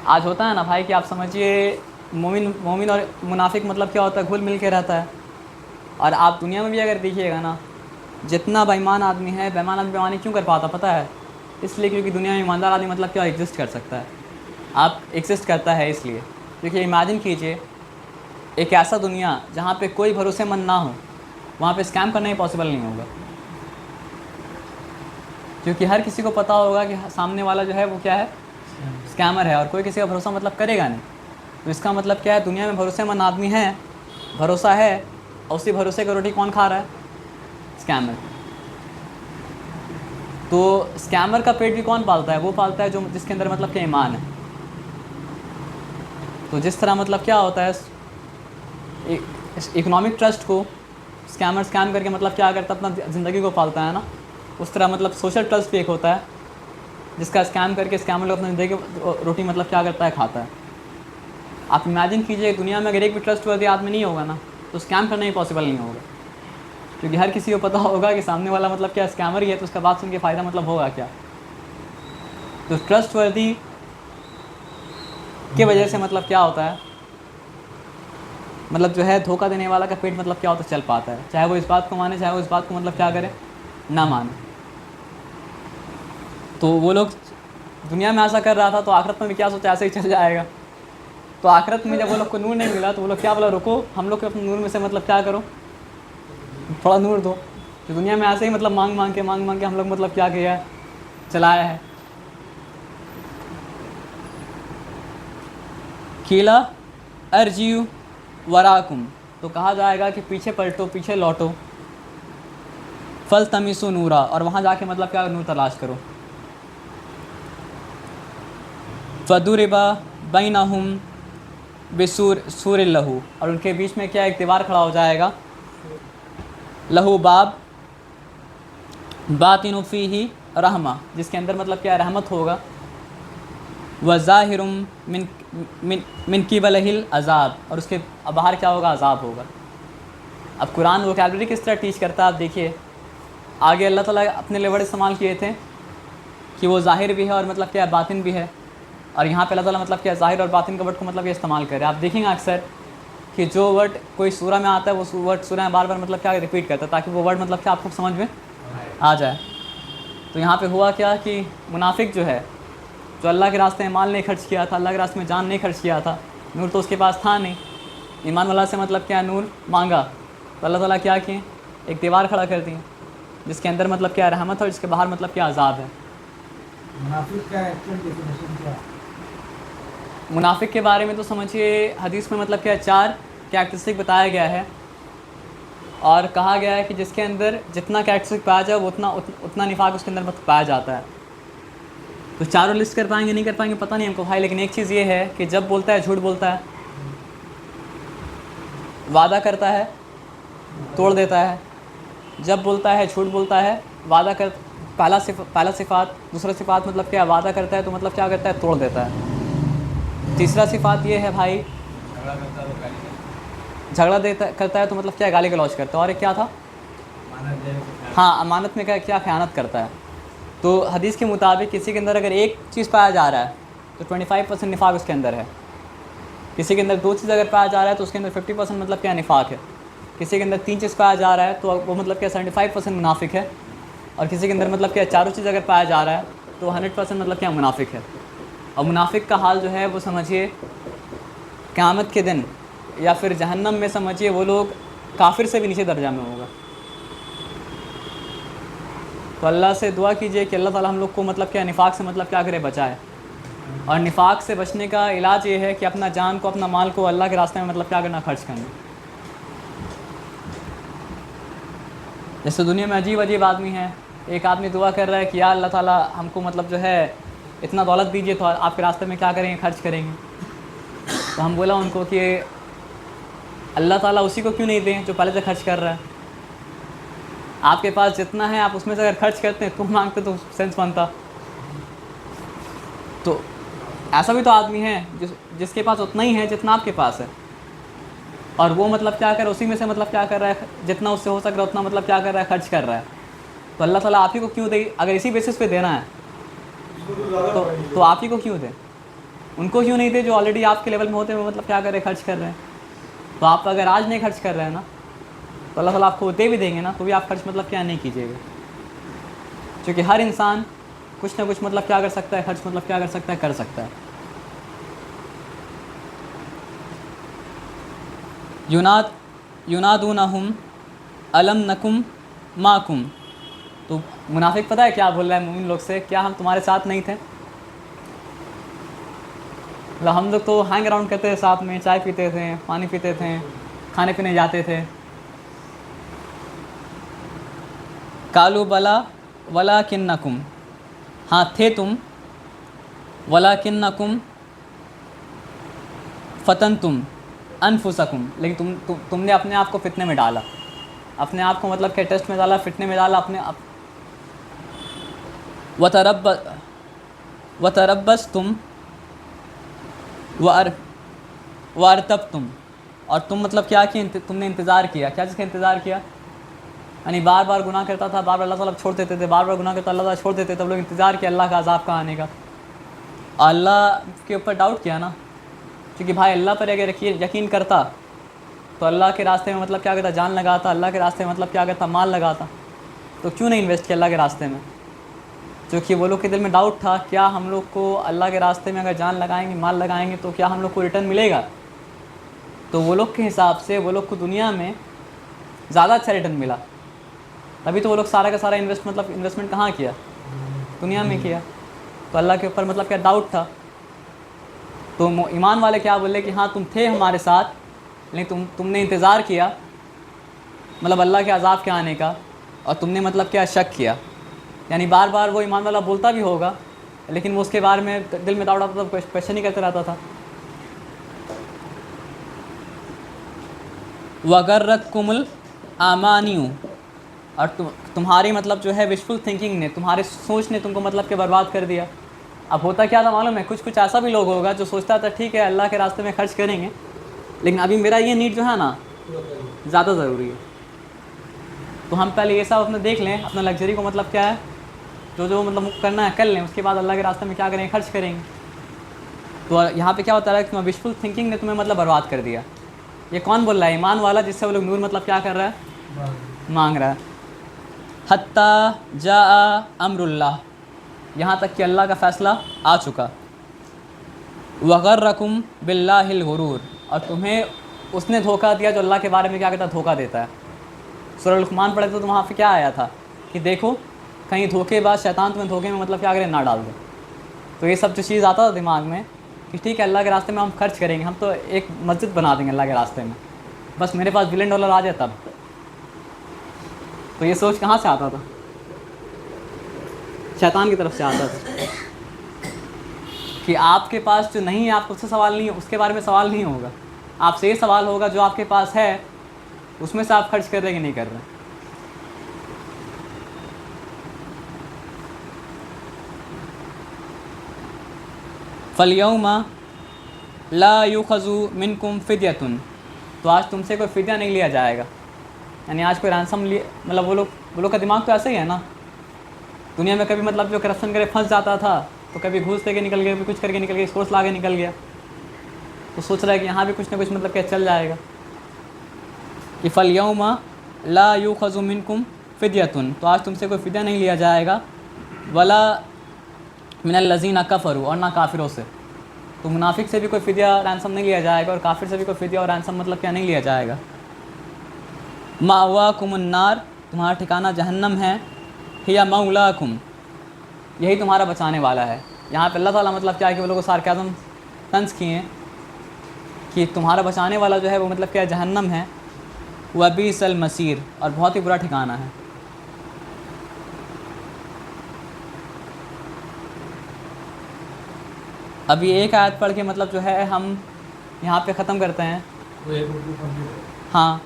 आज होता है ना भाई कि आप समझिए मोमिन और मुनाफिक मतलब क्या होता है, घुल मिल के रहता है। और आप दुनिया में भी अगर देखिएगा ना, जितना बेईमान आदमी है, बेईमान आदमी बेईमानी क्यों कर पाता पता है, इसलिए क्योंकि दुनिया में ईमानदार आदमी मतलब क्या एग्जिस्ट कर सकता है। आप एग्जिस्ट करता है इसलिए क्योंकि इमेजिन कीजिए एक ऐसा दुनिया जहाँ पे कोई भरोसेमंद ना हो, वहाँ पे स्कैम करना ही पॉसिबल नहीं होगा। क्योंकि हर किसी को पता होगा कि सामने वाला जो है वो क्या है, स्कैमर है, और कोई किसी का भरोसा मतलब करेगा नहीं। तो इसका मतलब क्या है, दुनिया में भरोसेमंद आदमी है, भरोसा है, और उसी भरोसे का रोटी कौन खा रहा है, स्कैमर। तो स्कैमर का पेट भी कौन पालता है, वो पालता है जो जिसके अंदर मतलब क्या ईमान है। तो जिस तरह मतलब क्या होता है, इकोनॉमिक ट्रस्ट को स्कैमर स्कैम करके मतलब क्या करता है, अपना ज़िंदगी को पालता है ना, उस तरह मतलब सोशल ट्रस्ट भी एक होता है जिसका स्कैम करके स्कैमर लोग अपनी ज़िंदगी की रोटी मतलब क्या करता है, खाता है। आप इमेजिन कीजिए दुनिया में अगर एक भी ट्रस्टवर्दी आदमी नहीं होगा ना, तो स्कैम करना ही पॉसिबल नहीं होगा। क्योंकि हर किसी को पता होगा कि सामने वाला मतलब क्या स्कैमर ही है, तो उसका बात सुन के फ़ायदा मतलब होगा क्या। तो ट्रस्टवर्दी की वजह से मतलब क्या होता है, मतलब जो है धोखा देने वाला का पेट मतलब क्या होता है, चल पाता है, चाहे वो इस बात को माने, चाहे वो इस बात को मतलब क्या करे, ना माने। तो वो लोग दुनिया में ऐसा कर रहा था, तो आखिरत में भी क्या सोचा, ऐसे ही चल जाएगा। तो आखिरत में जब वो लोग को नूर नहीं मिला, तो वो लोग क्या बोला, रुको हम लोग के अपने नूर में से मतलब क्या करो, थोड़ा नूर दो। तो दुनिया में ऐसे ही मतलब मांग मांग के हम लोग मतलब क्या किया है, चलाया है। कीला अर्जियू वराकुम, तो कहा जाएगा कि पीछे पलटो, पीछे लौटो, फल तमिसु नूरा, और वहाँ जाके मतलब क्या नूर तलाश करो। फदुरिबा बैनहुम सूर लहू, और उनके बीच में क्या एक दीवार खड़ा हो जाएगा, लहू बाब बातिनु फीही रहमा, जिसके अंदर मतलब क्या रहमत होगा, व ज़ाहिरुम मिन मिन मिन क़िबलिहिल अज़ाब, और उसके बाहर क्या होगा, अज़ाब होगा। अब कुरान वोकैबुलरी किस तरह टीच करता है, आप देखिए आगे अल्लाह ताला अपने लिए वर्ड इस्तेमाल किए थे कि वो ज़ाहिर भी है और मतलब क्या बातिन भी है, और यहाँ पे अल्लाह ताला मतलब क्या ज़ाहिर और बातिन का वर्ड को मतलब ये इस्तेमाल करे। आप देखेंगे अक्सर कि जो वर्ड कोई सूरा में आता है, वो वर्ड सूरा में बार बार मतलब क्या रिपीट करता है, ताकि वो वर्ड मतलब क्या आपको समझ में आ जाए। तो यहाँ पे हुआ क्या कि मुनाफिक जो है, जो अल्लाह के रास्ते में माल नहीं खर्च किया था, अल्लाह के रास्ते में जान नहीं खर्च किया था, नूर तो उसके पास था नहीं, ईमान वाला से मतलब क्या नूर मांगा, तो अल्लाह ताला क्या किए, एक दीवार खड़ा कर दी जिसके अंदर मतलब क्या रहमत है और जिसके बाहर मतलब क्या अज़ाब है। मुनाफिक का एक्चुअल डेफिनेशन क्या है? मुनाफिक के बारे में तो समझिए हदीस में मतलब क्या 4 कैरेक्टरिस्टिक बताया गया है, और कहा गया है कि जिसके अंदर जितना कैरेक्टरिस्टिक पाया जाए वो उतना निफाक उसके अंदर मतलब पाया जाता है। तो चारों लिस्ट कर पाएंगे नहीं कर पाएंगे पता नहीं हमको भाई, लेकिन एक चीज़ ये है कि जब बोलता है झूठ बोलता है, वादा करता है तोड़ देता है, जब बोलता है झूठ बोलता है, वादा पहला सिफ़ात। दूसरा सिफ़ात मतलब क्या, वादा करता है तो मतलब क्या करता है, तोड़ देता है। तीसरा सिफ़ात ये है भाई, झगड़ा करता तो गाली देता, झगड़ा देता करता है तो मतलब क्या, गाली गलौज करता है। और एक क्या था, मानव देने से प्यार। हाँ, अमानत में क्या ख़यानत करता है। तो हदीस के मुताबिक किसी के अंदर अगर एक चीज़ पाया जा रहा है तो 25% निफाक उसके अंदर है। किसी के अंदर 2 चीज़ अगर पाया जा रहा है तो उसके अंदर 50% मतलब क्या, निफाक है। किसी के अंदर 3 चीज़ पाया जा रहा है तो वो मतलब क्या 75% मुनाफिक है। और किसी के अंदर मतलब क्या चारों चीज़ अगर पाया जा रहा है तो 100% मतलब क्या, मुनाफिक है। और मुनाफिक का हाल जो है वो समझिए क़यामत के दिन या फिर जहन्नम में समझिए वो लोग काफिर से भी नीचे दर्जा में होगा। तो अल्लाह से दुआ कीजिए कि अल्लाह ताला हम लोग को मतलब क्या, निफाक से मतलब क्या करे, बचाए। और निफाक से बचने का इलाज ये है कि अपना जान को, अपना माल को अल्लाह के रास्ते में मतलब क्या करना, खर्च करना। जैसे दुनिया में अजीब अजीब आदमी हैं, एक आदमी दुआ कर रहा है कि या अल्लाह ताला हमको मतलब जो है इतना दौलत दीजिए तो आपके रास्ते में क्या करेंगे, खर्च करेंगे। तो हम बोला उनको कि अल्लाह ताला उसी को क्यों नहीं दें जो पहले से खर्च कर रहा है। आपके पास जितना है आप उसमें से अगर खर्च करते हैं, तुम मांगते तो सेंस बनता। तो ऐसा भी तो आदमी है जिसके पास उतना ही है जितना आपके पास है, और वो मतलब क्या कर, उसी में से मतलब क्या कर रहा है, जितना उससे हो सक रहा है उतना मतलब क्या कर रहा है, खर्च कर रहा है। तो अल्लाह ताला आप ही को क्यों दे, अगर इसी बेसिस पे देना है तो आप ही को क्यों दे, उनको क्यों नहीं दे जो ऑलरेडी आपके लेवल में होते हुए मतलब क्या कर रहे हैं, खर्च कर रहे हैं। तो आप अगर आज नहीं खर्च कर रहे हैं ना तो अल्लाह ताला आपको दे भी देंगे ना तो भी आप खर्च मतलब क्या नहीं कीजिएगा, क्योंकि हर इंसान कुछ ना कुछ मतलब क्या कर सकता है, खर्च मतलब क्या कर सकता है, कर सकता है। युनादूनहुम अलम नकुम माकुम। तो मुनाफिक पता है क्या बोल रहा है मोमिन लोग से, क्या हम तुम्हारे साथ नहीं थे। मतलब हम लोग तो हैंग अराउंड करते थे साथ में, चाय पीते थे, पानी पीते थे, खाने पीने जाते थे। कालू बला वला किन्नकुम, हाँ थे तुम, वला किन्नकुम फ़तन तुम अनफुसकुम, लेकिन तुमने अपने आप को फितने में डाला, अपने आप को मतलब क्या टेस्ट में डाला, फितने में डाला अपने आप। वतरब्बस तुम वारतब तुम, और तुम मतलब क्या किया, तुमने इंतज़ार किया। क्या चीज़ का इंतज़ार किया, यानी बार बार गुनाह करता था, बार बार अल्लाह ताला छोड़ देते थे, बार बार गुनाह करता अल्लाह ताला छोड़ देते, तब लोग इंतज़ार किया अल्लाह का अज़ाब का आने का। अल्लाह के ऊपर डाउट किया ना, क्योंकि भाई अल्लाह पर अगर यकीन करता तो अल्लाह के रास्ते में मतलब क्या करता, जान लगाता, अल्लाह के रास्ते में मतलब क्या करता, माल लगाता। तो क्यों नहीं इन्वेस्ट किया अल्लाह के रास्ते में, क्योंकि वो लोग के दिल में डाउट था, क्या हम लोग को अल्लाह के रास्ते में अगर जान लगाएंगे, माल लगाएंगे तो क्या हम लोग को रिटर्न मिलेगा। तो वो लोग के हिसाब से वो लोग को दुनिया में ज़्यादा अच्छा रिटर्न मिला, तभी तो वो लोग सारा का सारा इन्वेस्टमेंट कहाँ किया, दुनिया में किया। तो अल्लाह के ऊपर मतलब क्या डाउट था। तो ईमान वाले क्या बोले कि हाँ तुम थे हमारे साथ, लेकिन तुमने इंतज़ार किया मतलब अल्लाह के अज़ाब के आने का, और तुमने मतलब क्या शक किया। यानी बार बार वो ईमान वाला बोलता भी होगा लेकिन वो उसके बारे में दिल में डाउट आता था, क्वेश्चन ही करते रहता था। वगर्रतकुमुल आमानियु, और तुम्हारी मतलब जो है विशफुल थिंकिंग ने, तुम्हारे सोच ने तुमको मतलब के बर्बाद कर दिया। अब होता क्या था मालूम है, कुछ ऐसा भी लोग होगा जो सोचता था ठीक है अल्लाह के रास्ते में खर्च करेंगे, लेकिन अभी मेरा ये नीड जो है ना ज़्यादा ज़रूरी है। तो हम पहले ये सब अपने देख लें, अपना लग्जरी को मतलब क्या है, जो मतलब करना है कर लें, उसके बाद अल्लाह के रास्ते में क्या करेंगे, खर्च करेंगे। तो यहाँ पे क्या होता है कि विशफुल थिंकिंग ने तुम्हें मतलब बर्बाद कर दिया। ये कौन बोल रहा है, ईमान वाला, जिससे वो लोग नूर मतलब क्या कर रहा है, मांग रहा है। हत्ता जा अमरुल्लाह, यहाँ तक कि अल्लाह का फ़ैसला आ चुका। वगर्रकुम बिल्लाहिल गुरूर, और तुम्हें उसने धोखा दिया जो अल्लाह के बारे में क्या कहता है, धोखा देता है। सूरह लुक़मान पढ़े तो वहाँ पे क्या आया था कि देखो कहीं धोखेबाज शैतान तुम्हें धोखे में मतलब क्या करे, ना डाल दे। तो ये सब जो चीज़ आता था दिमाग में कि ठीक है अल्लाह के रास्ते में हम खर्च करेंगे, हम तो एक मस्जिद बना देंगे अल्लाह के रास्ते में, बस मेरे पास $1 बिलियन आ जाए तब। तो ये सोच कहाँ से आता था, शैतान की तरफ से आता था कि आपके पास जो नहीं है, आपको उससे सवाल नहीं है, उसके बारे में सवाल नहीं होगा, आपसे ये सवाल होगा जो आपके पास है उसमें से आप खर्च कर रहे हैं कि नहीं कर रहे। फ़लयौमा ला युखज़ु मिनकुम फ़िद्यतुन, तो आज तुमसे कोई फ़िद्या नहीं लिया जाएगा। यानी आज कोई रैंसम लिए, मतलब वो लोग का दिमाग तो ऐसे ही है ना। दुनिया में कभी मतलब जो करप्शन करे फंस जाता था, तो कभी घूस दे के निकल गया, कभी कुछ करके निकल गया, सोर्स ला के निकल गया, तो सोच रहा है कि यहाँ भी कुछ ना कुछ मतलब क्या चल जाएगा। कि फ़लयौमा ला युखज़ु मिनकुम फ़िद्यतुन, तो आज तुमसे कोई फ़िद्या नहीं लिया जाएगा। वला मिनल लज़ीना कफ़रू, और ना काफिरों से। तो मुनाफिक से भी कोई फ़िद्या रैंसम नहीं लिया जाएगा, और काफिर से भी कोई फ़िद्या और रैंसम मतलब क्या नहीं लिया जाएगा। मावाकुमुन नार, तुम्हारा ठिकाना जहन्नम है। हिया मौलाकुम, यही तुम्हारा बचाने वाला है। यहाँ पे अल्लाह ताला मतलब क्या है कि वो लोग सार्काज़म तंज किए हैं कि तुम्हारा बचाने वाला जो है वो मतलब क्या जहन्नम है। वबीसल मसीर, और बहुत ही बुरा ठिकाना है। अभी एक आयत पढ़ के मतलब जो है हम यहाँ पे ख़त्म करते हैं। वो एक उर्दू कंप्लीट है। हाँ,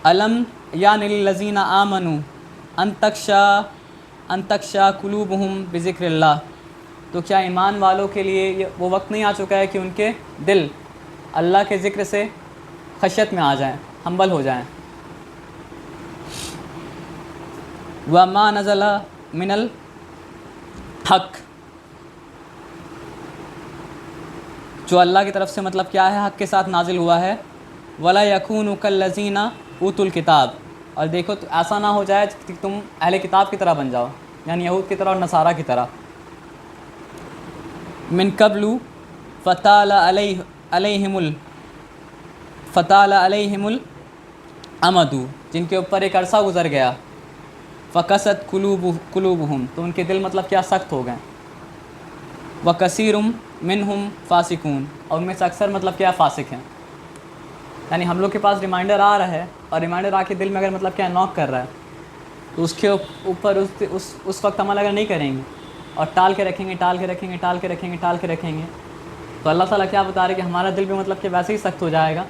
अलम या निल्लज़ीना आमनु अंतक्षा कुलूबुहुम बिज़िक्रिल्लाह, तो क्या ईमान वालों के लिए ये वो वक्त नहीं आ चुका है कि उनके दिल अल्लाह के ज़िक्र से खशियत में आ जाएं, हम्बल हो जाएं। वमा नज़ला मिनल हक़, जो अल्लाह की तरफ से मतलब क्या है हक़ के साथ नाजिल हुआ है। वला यकूनु कल्लज़ीना ऊतुल किताब, और देखो तो ऐसा ना हो जाए कि तुम अहले किताब की तरह बन जाओ, यानी यहूद की तरह और नसारा की तरह। मिन कबलु फ़ताल अलैहिमुल अमदु, जिनके ऊपर एक अरसा गुज़र गया। फ़कसत कुलूबुहुम, तो उनके दिल मतलब क्या सख्त हो गए। व कसीरुम मिनहुम फ़ासिकून, और उनमें से अक्सर मतलब क्या फ़ासिक हैं। यानी हम लोग के पास रिमाइंडर आ रहा है, और रिमाइंडर आके दिल में अगर मतलब क्या नॉक कर रहा है, तो उसके ऊपर उस वक्त अमल अगर नहीं करेंगे और टाल के रखेंगे, तो अल्लाह ताला क्या बता रहे कि हमारा दिल भी मतलब कि वैसे ही सख्त हो जाएगा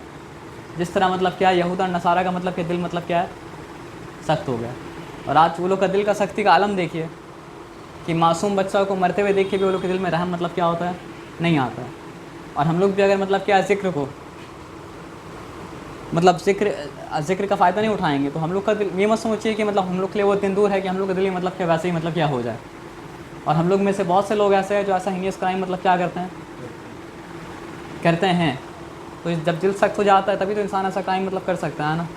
जिस तरह मतलब क्या यहूद और नसारा का मतलब कि दिल मतलब क्या है सख्त हो गया। और आज वो लोग का दिल का सख्ती का आलम देखिए कि मासूम बच्चा को मरते हुए देख के भी वो लोग के दिल में रहम मतलब क्या होता है, नहीं आता है। और हम लोग भी अगर मतलब क्या ज़िक्र को मतलब ज़िक्र का फ़ायदा नहीं उठाएंगे, तो हम लोग का दिल, ये मत सोचिए कि मतलब हम लोग के लिए वो दिन दूर है कि हम लोग का दिल मतलब क्या वैसे ही मतलब क्या हो जाए। और हम लोग में से बहुत से लोग ऐसे हैं जो ऐसा हीनियस क्राइम मतलब क्या करते हैं। तो जब दिल सख्त हो जाता है तभी तो इंसान ऐसा क्राइम मतलब कर सकता है ना।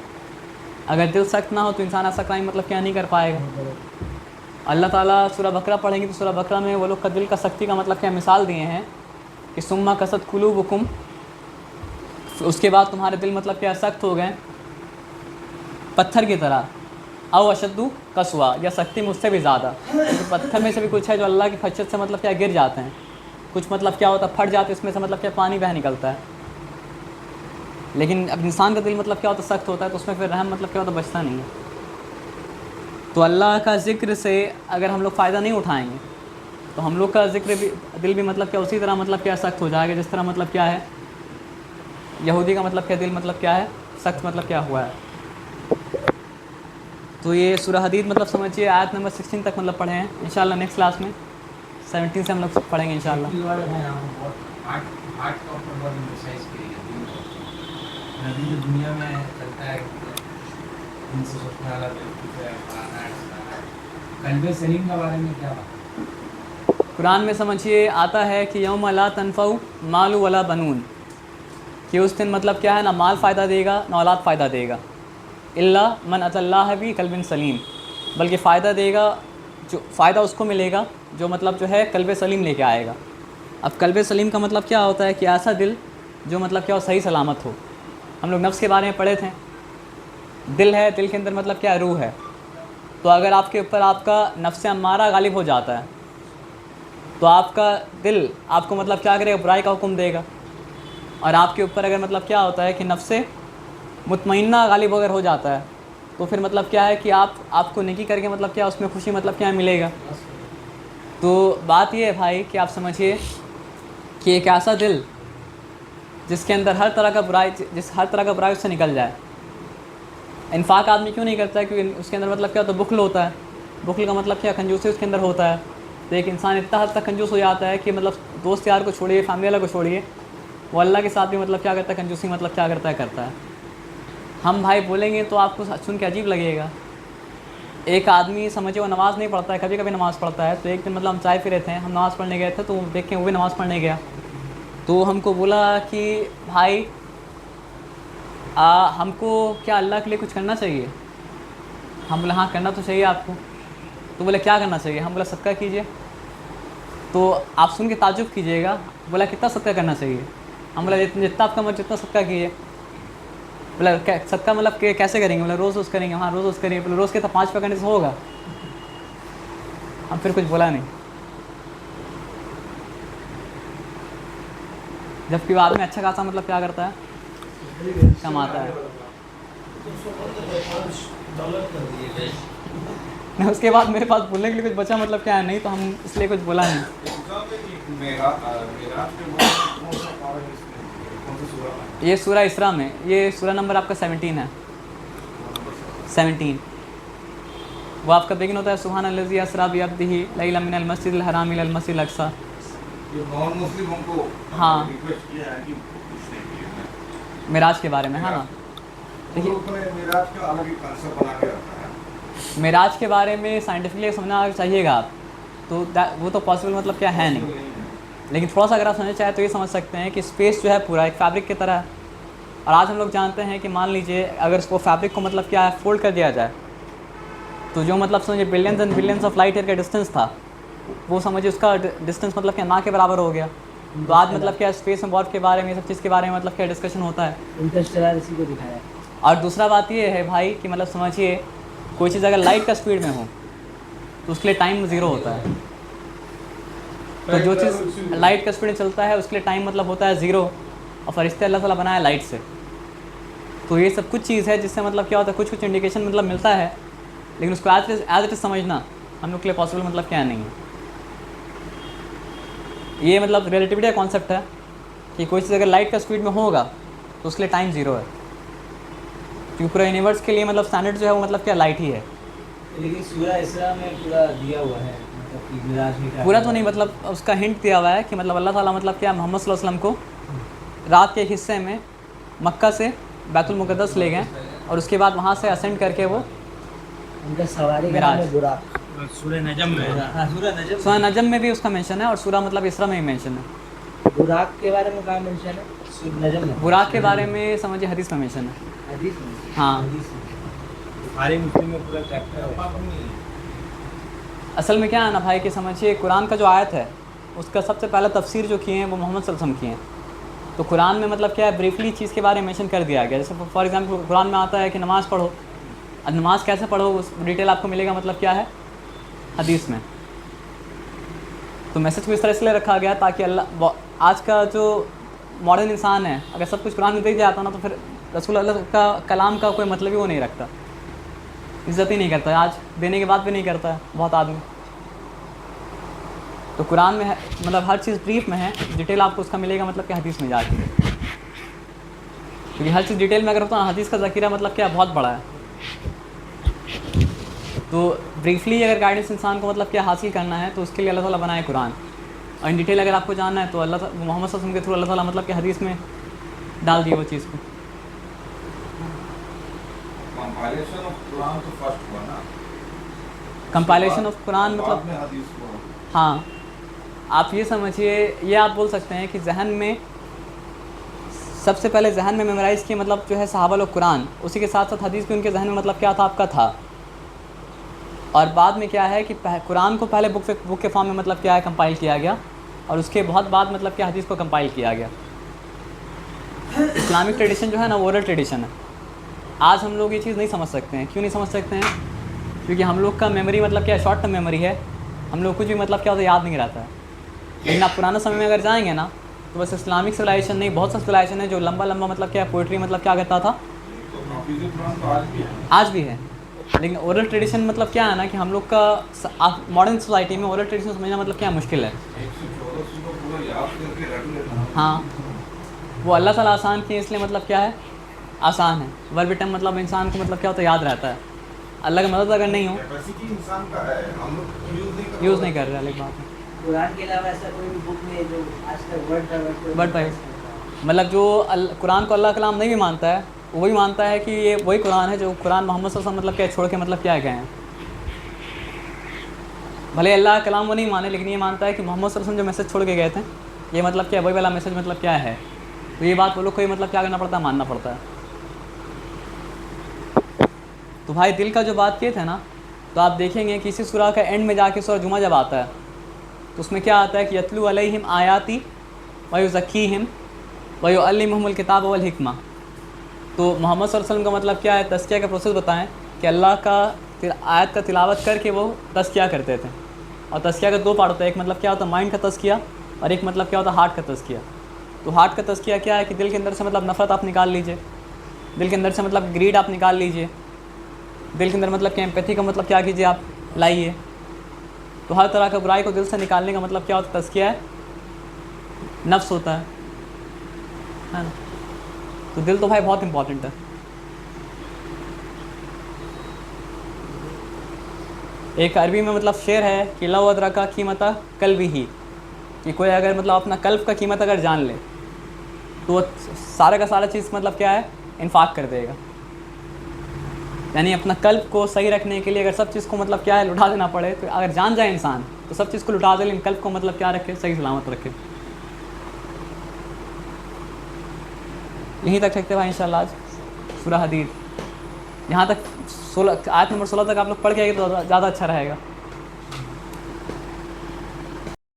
अगर दिल सख्त ना हो तो इंसान ऐसा क्राइम मतलब क्या नहीं कर पाएगा। अल्लाह ताला सूरह बकरा पढ़ेंगे तो सूरह बकरा में वो लोग का दिल का सख्ती का मतलब क्या मिसाल दिए हैं कि सुम्मा कसत कुलूबुकुम, उसके बाद तुम्हारे दिल मतलब क्या सख्त हो गए पत्थर की तरह, औ अशद्दु कसवा, या सख्ती मुझसे भी ज़्यादा। तो पत्थर में से भी कुछ है जो अल्लाह की खच्चत से मतलब क्या गिर जाते हैं, कुछ मतलब क्या होता है फट जाते हैं, इसमें से मतलब क्या पानी बह निकलता है। लेकिन अब इंसान का दिल मतलब क्या होता है सख्त होता है, तो उसमें फिर रहम मतलब क्या होता है बचता नहीं है। तो अल्लाह का ज़िक्र से अगर हम लोग फ़ायदा नहीं उठाएंगे तो हम लोग का ज़िक्र भी दिल भी मतलब क्या उसी तरह मतलब क्या सख्त हो जाएगा जिस तरह मतलब क्या है यहूदी का मतलब क्या दिल मतलब क्या है सख्त मतलब क्या हुआ है। तो ये सूरह हदीद मतलब समझिए आयत नंबर 16 तक मतलब पढ़े हैं। इंशाल्लाह नेक्स्ट क्लास में 17 से हम लोग पढ़ेंगे इंशाल्लाह। अभी जो दुनिया में चलता है इनसे सोचने वाला बेवकूफ़ है, फलाना है, ढिकाना है। कल्बे सलीम के बारे में क्या बात? कुरान में समझिए आता है कि यौम ला तनफ़उ मालु वला बनून, कि उस दिन मतलब क्या है ना माल फ़ायदा देगा ना औलाद फ़ायदा देगा, इल्ला मन अतल्लाह भी कल्बिन सलीम, बल्कि फ़ायदा देगा जो फ़ायदा उसको मिलेगा जो मतलब जो है कल्ब सलीम लेके आएगा। अब कल्ब सलीम का मतलब क्या होता है कि ऐसा दिल जो मतलब क्या हो सही सलामत हो। हम लोग नफ्स के बारे में पढ़े थे, दिल है, दिल के अंदर मतलब क्या रूह है। तो अगर आपके ऊपर आपका नफ्स अम्मारा गालिब हो जाता है तो आपका दिल आपको मतलब क्या करेगा, बुराई का हुक्म देगा। और आपके ऊपर अगर मतलब क्या होता है कि नफ्स मुतमइन्ना गालिब अगर हो जाता है तो फिर मतलब क्या है कि आपको नेकी करके मतलब क्या उसमें खुशी मतलब क्या मिलेगा। तो बात ये है भाई कि आप समझिए कि एक ऐसा दिल जिसके अंदर हर तरह का बुराई उससे निकल जाए। इन्फाक आदमी क्यों नहीं करता है, क्योंकि उसके अंदर मतलब क्या होता है बुखल होता है। बुखल का मतलब क्या कंजूसी उसके अंदर होता है। तो एक इंसान इतना हद तक कंजूस हो जाता है कि मतलब दोस्त यार को छोड़िए, फैमिली वाला को छोड़िए, वो अल्लाह के साथ भी मतलब क्या करता है, कंजूसी मतलब क्या करता है, करता है। हम भाई बोलेंगे तो आपको सुन के अजीब लगेगा। एक आदमी समझिए वो नमाज़ नहीं पढ़ता है, कभी कभी नमाज़ पढ़ता है। तो एक दिन मतलब हम चाय पी रहे थे, हम नमाज़ पढ़ने गए थे, तो देख के वो भी नमाज़ पढ़ने गया। तो हमको बोला कि भाई हमको क्या अल्लाह के लिए कुछ करना चाहिए? हम बोले हाँ करना तो चाहिए आपको। तो बोले क्या करना चाहिए? हम बोला सदका कीजिए। तो आप सुन के ताज्जुब कीजिएगा, बोला कितना सदका करना चाहिए? हम बोला जितना आपका मन जितना सदका कीजिए। बोला सदका मतलब कैसे करेंगे? बोला रोज़ रोज़ करेंगे। हाँ रोज़ रोज़ करेंगे। बोले रोज़ के तो 5 करने से होगा? हम फिर कुछ बोला नहीं। जबकि वो आदमी अच्छा खासा मतलब क्या करता है, कमाता है। नहीं उसके बाद मेरे पास बोलने के लिए कुछ बचा मतलब क्या है नहीं, तो हम इसलिए कुछ बोला नहीं। ये सूरा इसरा में, ये सूरा नंबर आपका 17 है। 17 वो आपका बिगिन होता है सुभान अल्लज़ी अस्रा बिअब्दिही लैला मिनल मस्जिदिल हराम इलल मस्जिदिल अक़सा। नॉन मुस्लिम हमको हाँ रिक्वेस्ट किया है कि पूछने मेराज के बारे में, है ना। देखिए मेराज का अलग ही कांसेप्ट बना के रखा है। मेराज के बारे में साइंटिफिकली समझना अगर चाहिएगा आप, तो वो तो पॉसिबल मतलब क्या है नहीं। लेकिन थोड़ा सा अगर आप समझना चाहें तो ये समझ सकते हैं कि स्पेस जो है पूरा एक फैब्रिक की तरह है। और आज हम लोग जानते हैं कि मान लीजिए अगर उसको फैब्रिक को मतलब क्या है फोल्ड कर दिया जाए, तो जो मतलब समझिए billions and billions of light year का डिस्टेंस था, वो समझिए उसका डिस्टेंस मतलब क्या ना के बराबर हो गया। तो आज मतलब क्या स्पेस में वॉर के बारे में, सब चीज़ के बारे में मतलब क्या डिस्कशन होता है। इंटरस्टेलर इसी को दिखाया है। और दूसरा बात ये है भाई कि मतलब समझिए कोई चीज़ अगर लाइट का स्पीड में हो तो उसके लिए टाइम 0 होता है। तो जो चीज़ लाइट का स्पीड में चलता है उसके लिए टाइम मतलब होता है 0। और फरिश्ते अल्लाह ताला बनाया लाइट से। तो ये सब कुछ चीज़ है जिससे मतलब क्या होता है, कुछ कुछ इंडिकेशन मतलब मिलता है, लेकिन उसको एज इट इज़ समझना हम लोग के लिए पॉसिबल मतलब क्या नहीं है। ये मतलब रिलेटिविटी का कॉन्सेप्ट है कि कोई चीज़ अगर लाइट का स्पीड में होगा तो उसके लिए टाइम 0 है, क्योंकि पूरा यूनिवर्स के लिए मतलब स्टैंडर्ड जो है वो मतलब क्या लाइट ही है। लेकिन सूरा इसरा में पूरा दिया हुआ है, मतलब कि मिराज में क्या पूरा तो नहीं, मतलब उसका हिंट दिया हुआ है कि मतलब अल्लाह ताला मतलब क्या मोहम्मद सल्लल्लाहु अलैहि वसल्लम को रात के एक हिस्से में मक्का से बैतुल मुक़द्दस ले गए और उसके बाद वहाँ से असेंड करके वो उनका सवारी मिराज। में बुराक। सूर्य नजम में हाँ सूरा नजम। सूरह नजम में भी उसका मेंशन है और सूरह मतलब इसरा में भी मेंशन है। बुराक के बारे में कहाँ मेंशन है? सूरा नजम में। बुराक के बारे में समझिए हदीस में मेंशन है। हदीस में। हाँ हदीस में। बुखारी मुस्लिम में पूरा चैप्टर है। असल में क्या है ना भाई कि समझिए कुरान का जो आयत है उसका सबसे पहला तफसीर जो किए हैं वो मोहम्मद सल्लल्लाहु अलैहि वसल्लम किए हैं। तो कुरान में मतलब क्या है ब्रीफली चीज़ के बारे में मेंशन कर दिया गया। जैसे फॉर एग्जांपल कुरान में आता है कि नमाज़ पढ़ो, अब नमाज़ कैसे पढ़ो उस डिटेल आपको मिलेगा मतलब क्या है हदीस में। तो मैसेज को इस तरह इसलिए रखा गया ताकि अल्लाह आज का जो मॉडर्न इंसान है अगर सब कुछ कुरान में देख जाता ना तो फिर रसूल अल्लाह का कलाम का कोई मतलब ही वो नहीं रखता, इज़्ज़त ही नहीं करता है। आज देने के बाद भी नहीं करता है बहुत आदमी। तो कुरान में मतलब हर चीज़ ब्रीफ में है, डिटेल आपको उसका मिलेगा मतलब कि हदीस में जाके, क्योंकि हर चीज़ डिटेल में अगर होता है हदीस का ज़ख़ीरा मतलब क्या बहुत बड़ा है। तो ब्रीफली अगर गाइडेंस इंसान को मतलब क्या हासिल करना है तो उसके लिए अल्लाह ताला बनाए कुरान। और इन डिटेल अगर आपको जानना है तो मोहम्मद सल्लल्लाहु अलैहि वसल्लम के थ्रू अल्लाह ताला मतलब कि हदीस में डाल दिए वो चीज़ को। कंपाइलेशन ऑफ कुरान तो फर्स्ट हुआ ना, कंपाइलेशन ऑफ कुरान बाद मतलब में हदीस हुआ। हाँ आप ये समझिए, ये आप बोल सकते हैं कि जहन में सबसे पहले जहन में मेमोराइज़ किए मतलब जो है सहाबा लोग कुरान, उसी के साथ साथ हदीस भी उनके जहन में मतलब क्या था आपका था। और बाद में क्या है कि कुरान को पहले बुक के फॉर्म में मतलब क्या है कंपाइल किया गया और उसके बहुत बाद मतलब क्या हदीस को कंपाइल किया गया। इस्लामिक ट्रेडिशन जो है ना वो ओरल ट्रेडिशन है। आज हम लोग ये चीज़ नहीं समझ सकते हैं। क्यों नहीं समझ सकते हैं? क्योंकि हम लोग का मेमोरी मतलब क्या शॉर्ट टर्म मेमोरी है, हम लोग कुछ भी मतलब क्या होता है याद नहीं रहता है। लेकिन आप पुराना समय में अगर जाएंगे ना तो बस इस्लामिक सिविलाइजेशन नहीं, बहुत सा सिविलाइजेशन है जो लंबा लंबा मतलब क्या पोइट्री मतलब क्या कहता था, हाफिज़ कुरान तो आज भी है। आज भी है। लेकिन ओरल ट्रेडिशन मतलब क्या है ना कि हम लोग का मॉडर्न सोसाइटी में ओरल ट्रेडिशन समझना मतलब क्या मुश्किल है। 114 सूरत पूरा याद करके रट लेना। हाँ वो अल्लाह ताला आसान किए इसलिए मतलब क्या है आसान है। वर्बिटम मतलब इंसान को मतलब क्या होता है याद रहता है। अल्लाह की मदद अगर नहीं हो कैपेसिटी इंसान का है, हम लोग यूज़ नहीं कर यूज़ नहीं कर रहे अलग बात है। कुरान के अलावा ऐसा कोई भी बुक नहीं है जो आज तक वर्ड बाय मतलब जो कुरान को अल्लाह का कलाम नहीं भी मानता है, वो वही मानता है कि ये वही कुरान है जो कुरान मोहम्मद सल्लल्लाहु अलैहि वसल्लम मतलब क्या छोड़ के मतलब क्या गए हैं। भले अल्लाह का कलाम वो नहीं माने, लेकिन ये मानता है कि मोहम्मद सल्लल्लाहु अलैहि वसल्लम जो मैसेज छोड़ के गए थे, ये मतलब क्या वही वाला मैसेज मतलब क्या है। तो ये बात वो लोग को ही मतलब क्या करना पड़ता है, मानना पड़ता है। तो भाई दिल का जो बात किए थे ना, तो आप देखेंगे कि इसी सूरह का एंड में जाके सूरह जुमा जब आता है तो उसमें क्या आता है कि यतलू अलैहिम आयाती व युज़क्कीहिम व युअल्लिमुहुमुल किताब वल हिकमा। तो मोहम्मद सल्लल्लाहु अलैहि वसल्लम का मतलब क्या है, तज़किया का प्रोसेस बताएं कि अल्लाह का आयत का तिलावत करके वो तज़किया करते थे। और तज़किया का दो पार्ट होता है, एक मतलब क्या होता है माइंड का तज़किया, और एक मतलब क्या होता है हार्ट का तज़किया। तो हार्ट का तज़किया क्या है कि दिल के अंदर से मतलब नफ़रत आप निकाल लीजिए, दिल के अंदर से मतलब ग्रीड आप निकाल लीजिए, दिल के अंदर मतलब क्या एम्पैथी का मतलब क्या कीजिए आप लाइए। तो हर तरह का बुराई को दिल से निकालने का मतलब क्या होता है, तज़किया है नफ्स होता है ना। तो दिल तो भाई बहुत इंपॉर्टेंट है। एक अरबी में मतलब शेर है कि लव अदरा का कीमत कल भी ही, कि कोई अगर मतलब अपना कल्ब का कीमत अगर जान ले तो वो सारा का सारा चीज़ मतलब क्या है, इन्फाक कर देगा। यानी अपना कल्ब को सही रखने के लिए अगर सब चीज़ को मतलब क्या है लुटा देना पड़े, तो अगर जान जाए इंसान तो सब चीज़ को लुटा दे, लेकिन कल्ब को मतलब क्या रखे, सही सलामत रखे। यहीं तक रखते भाई इंशाल्लाह आज सूरह हदीद। यहाँ तक 16 आयत नंबर 16 तक आप लोग पढ़ के आएंगे तो ज़्यादा अच्छा रहेगा।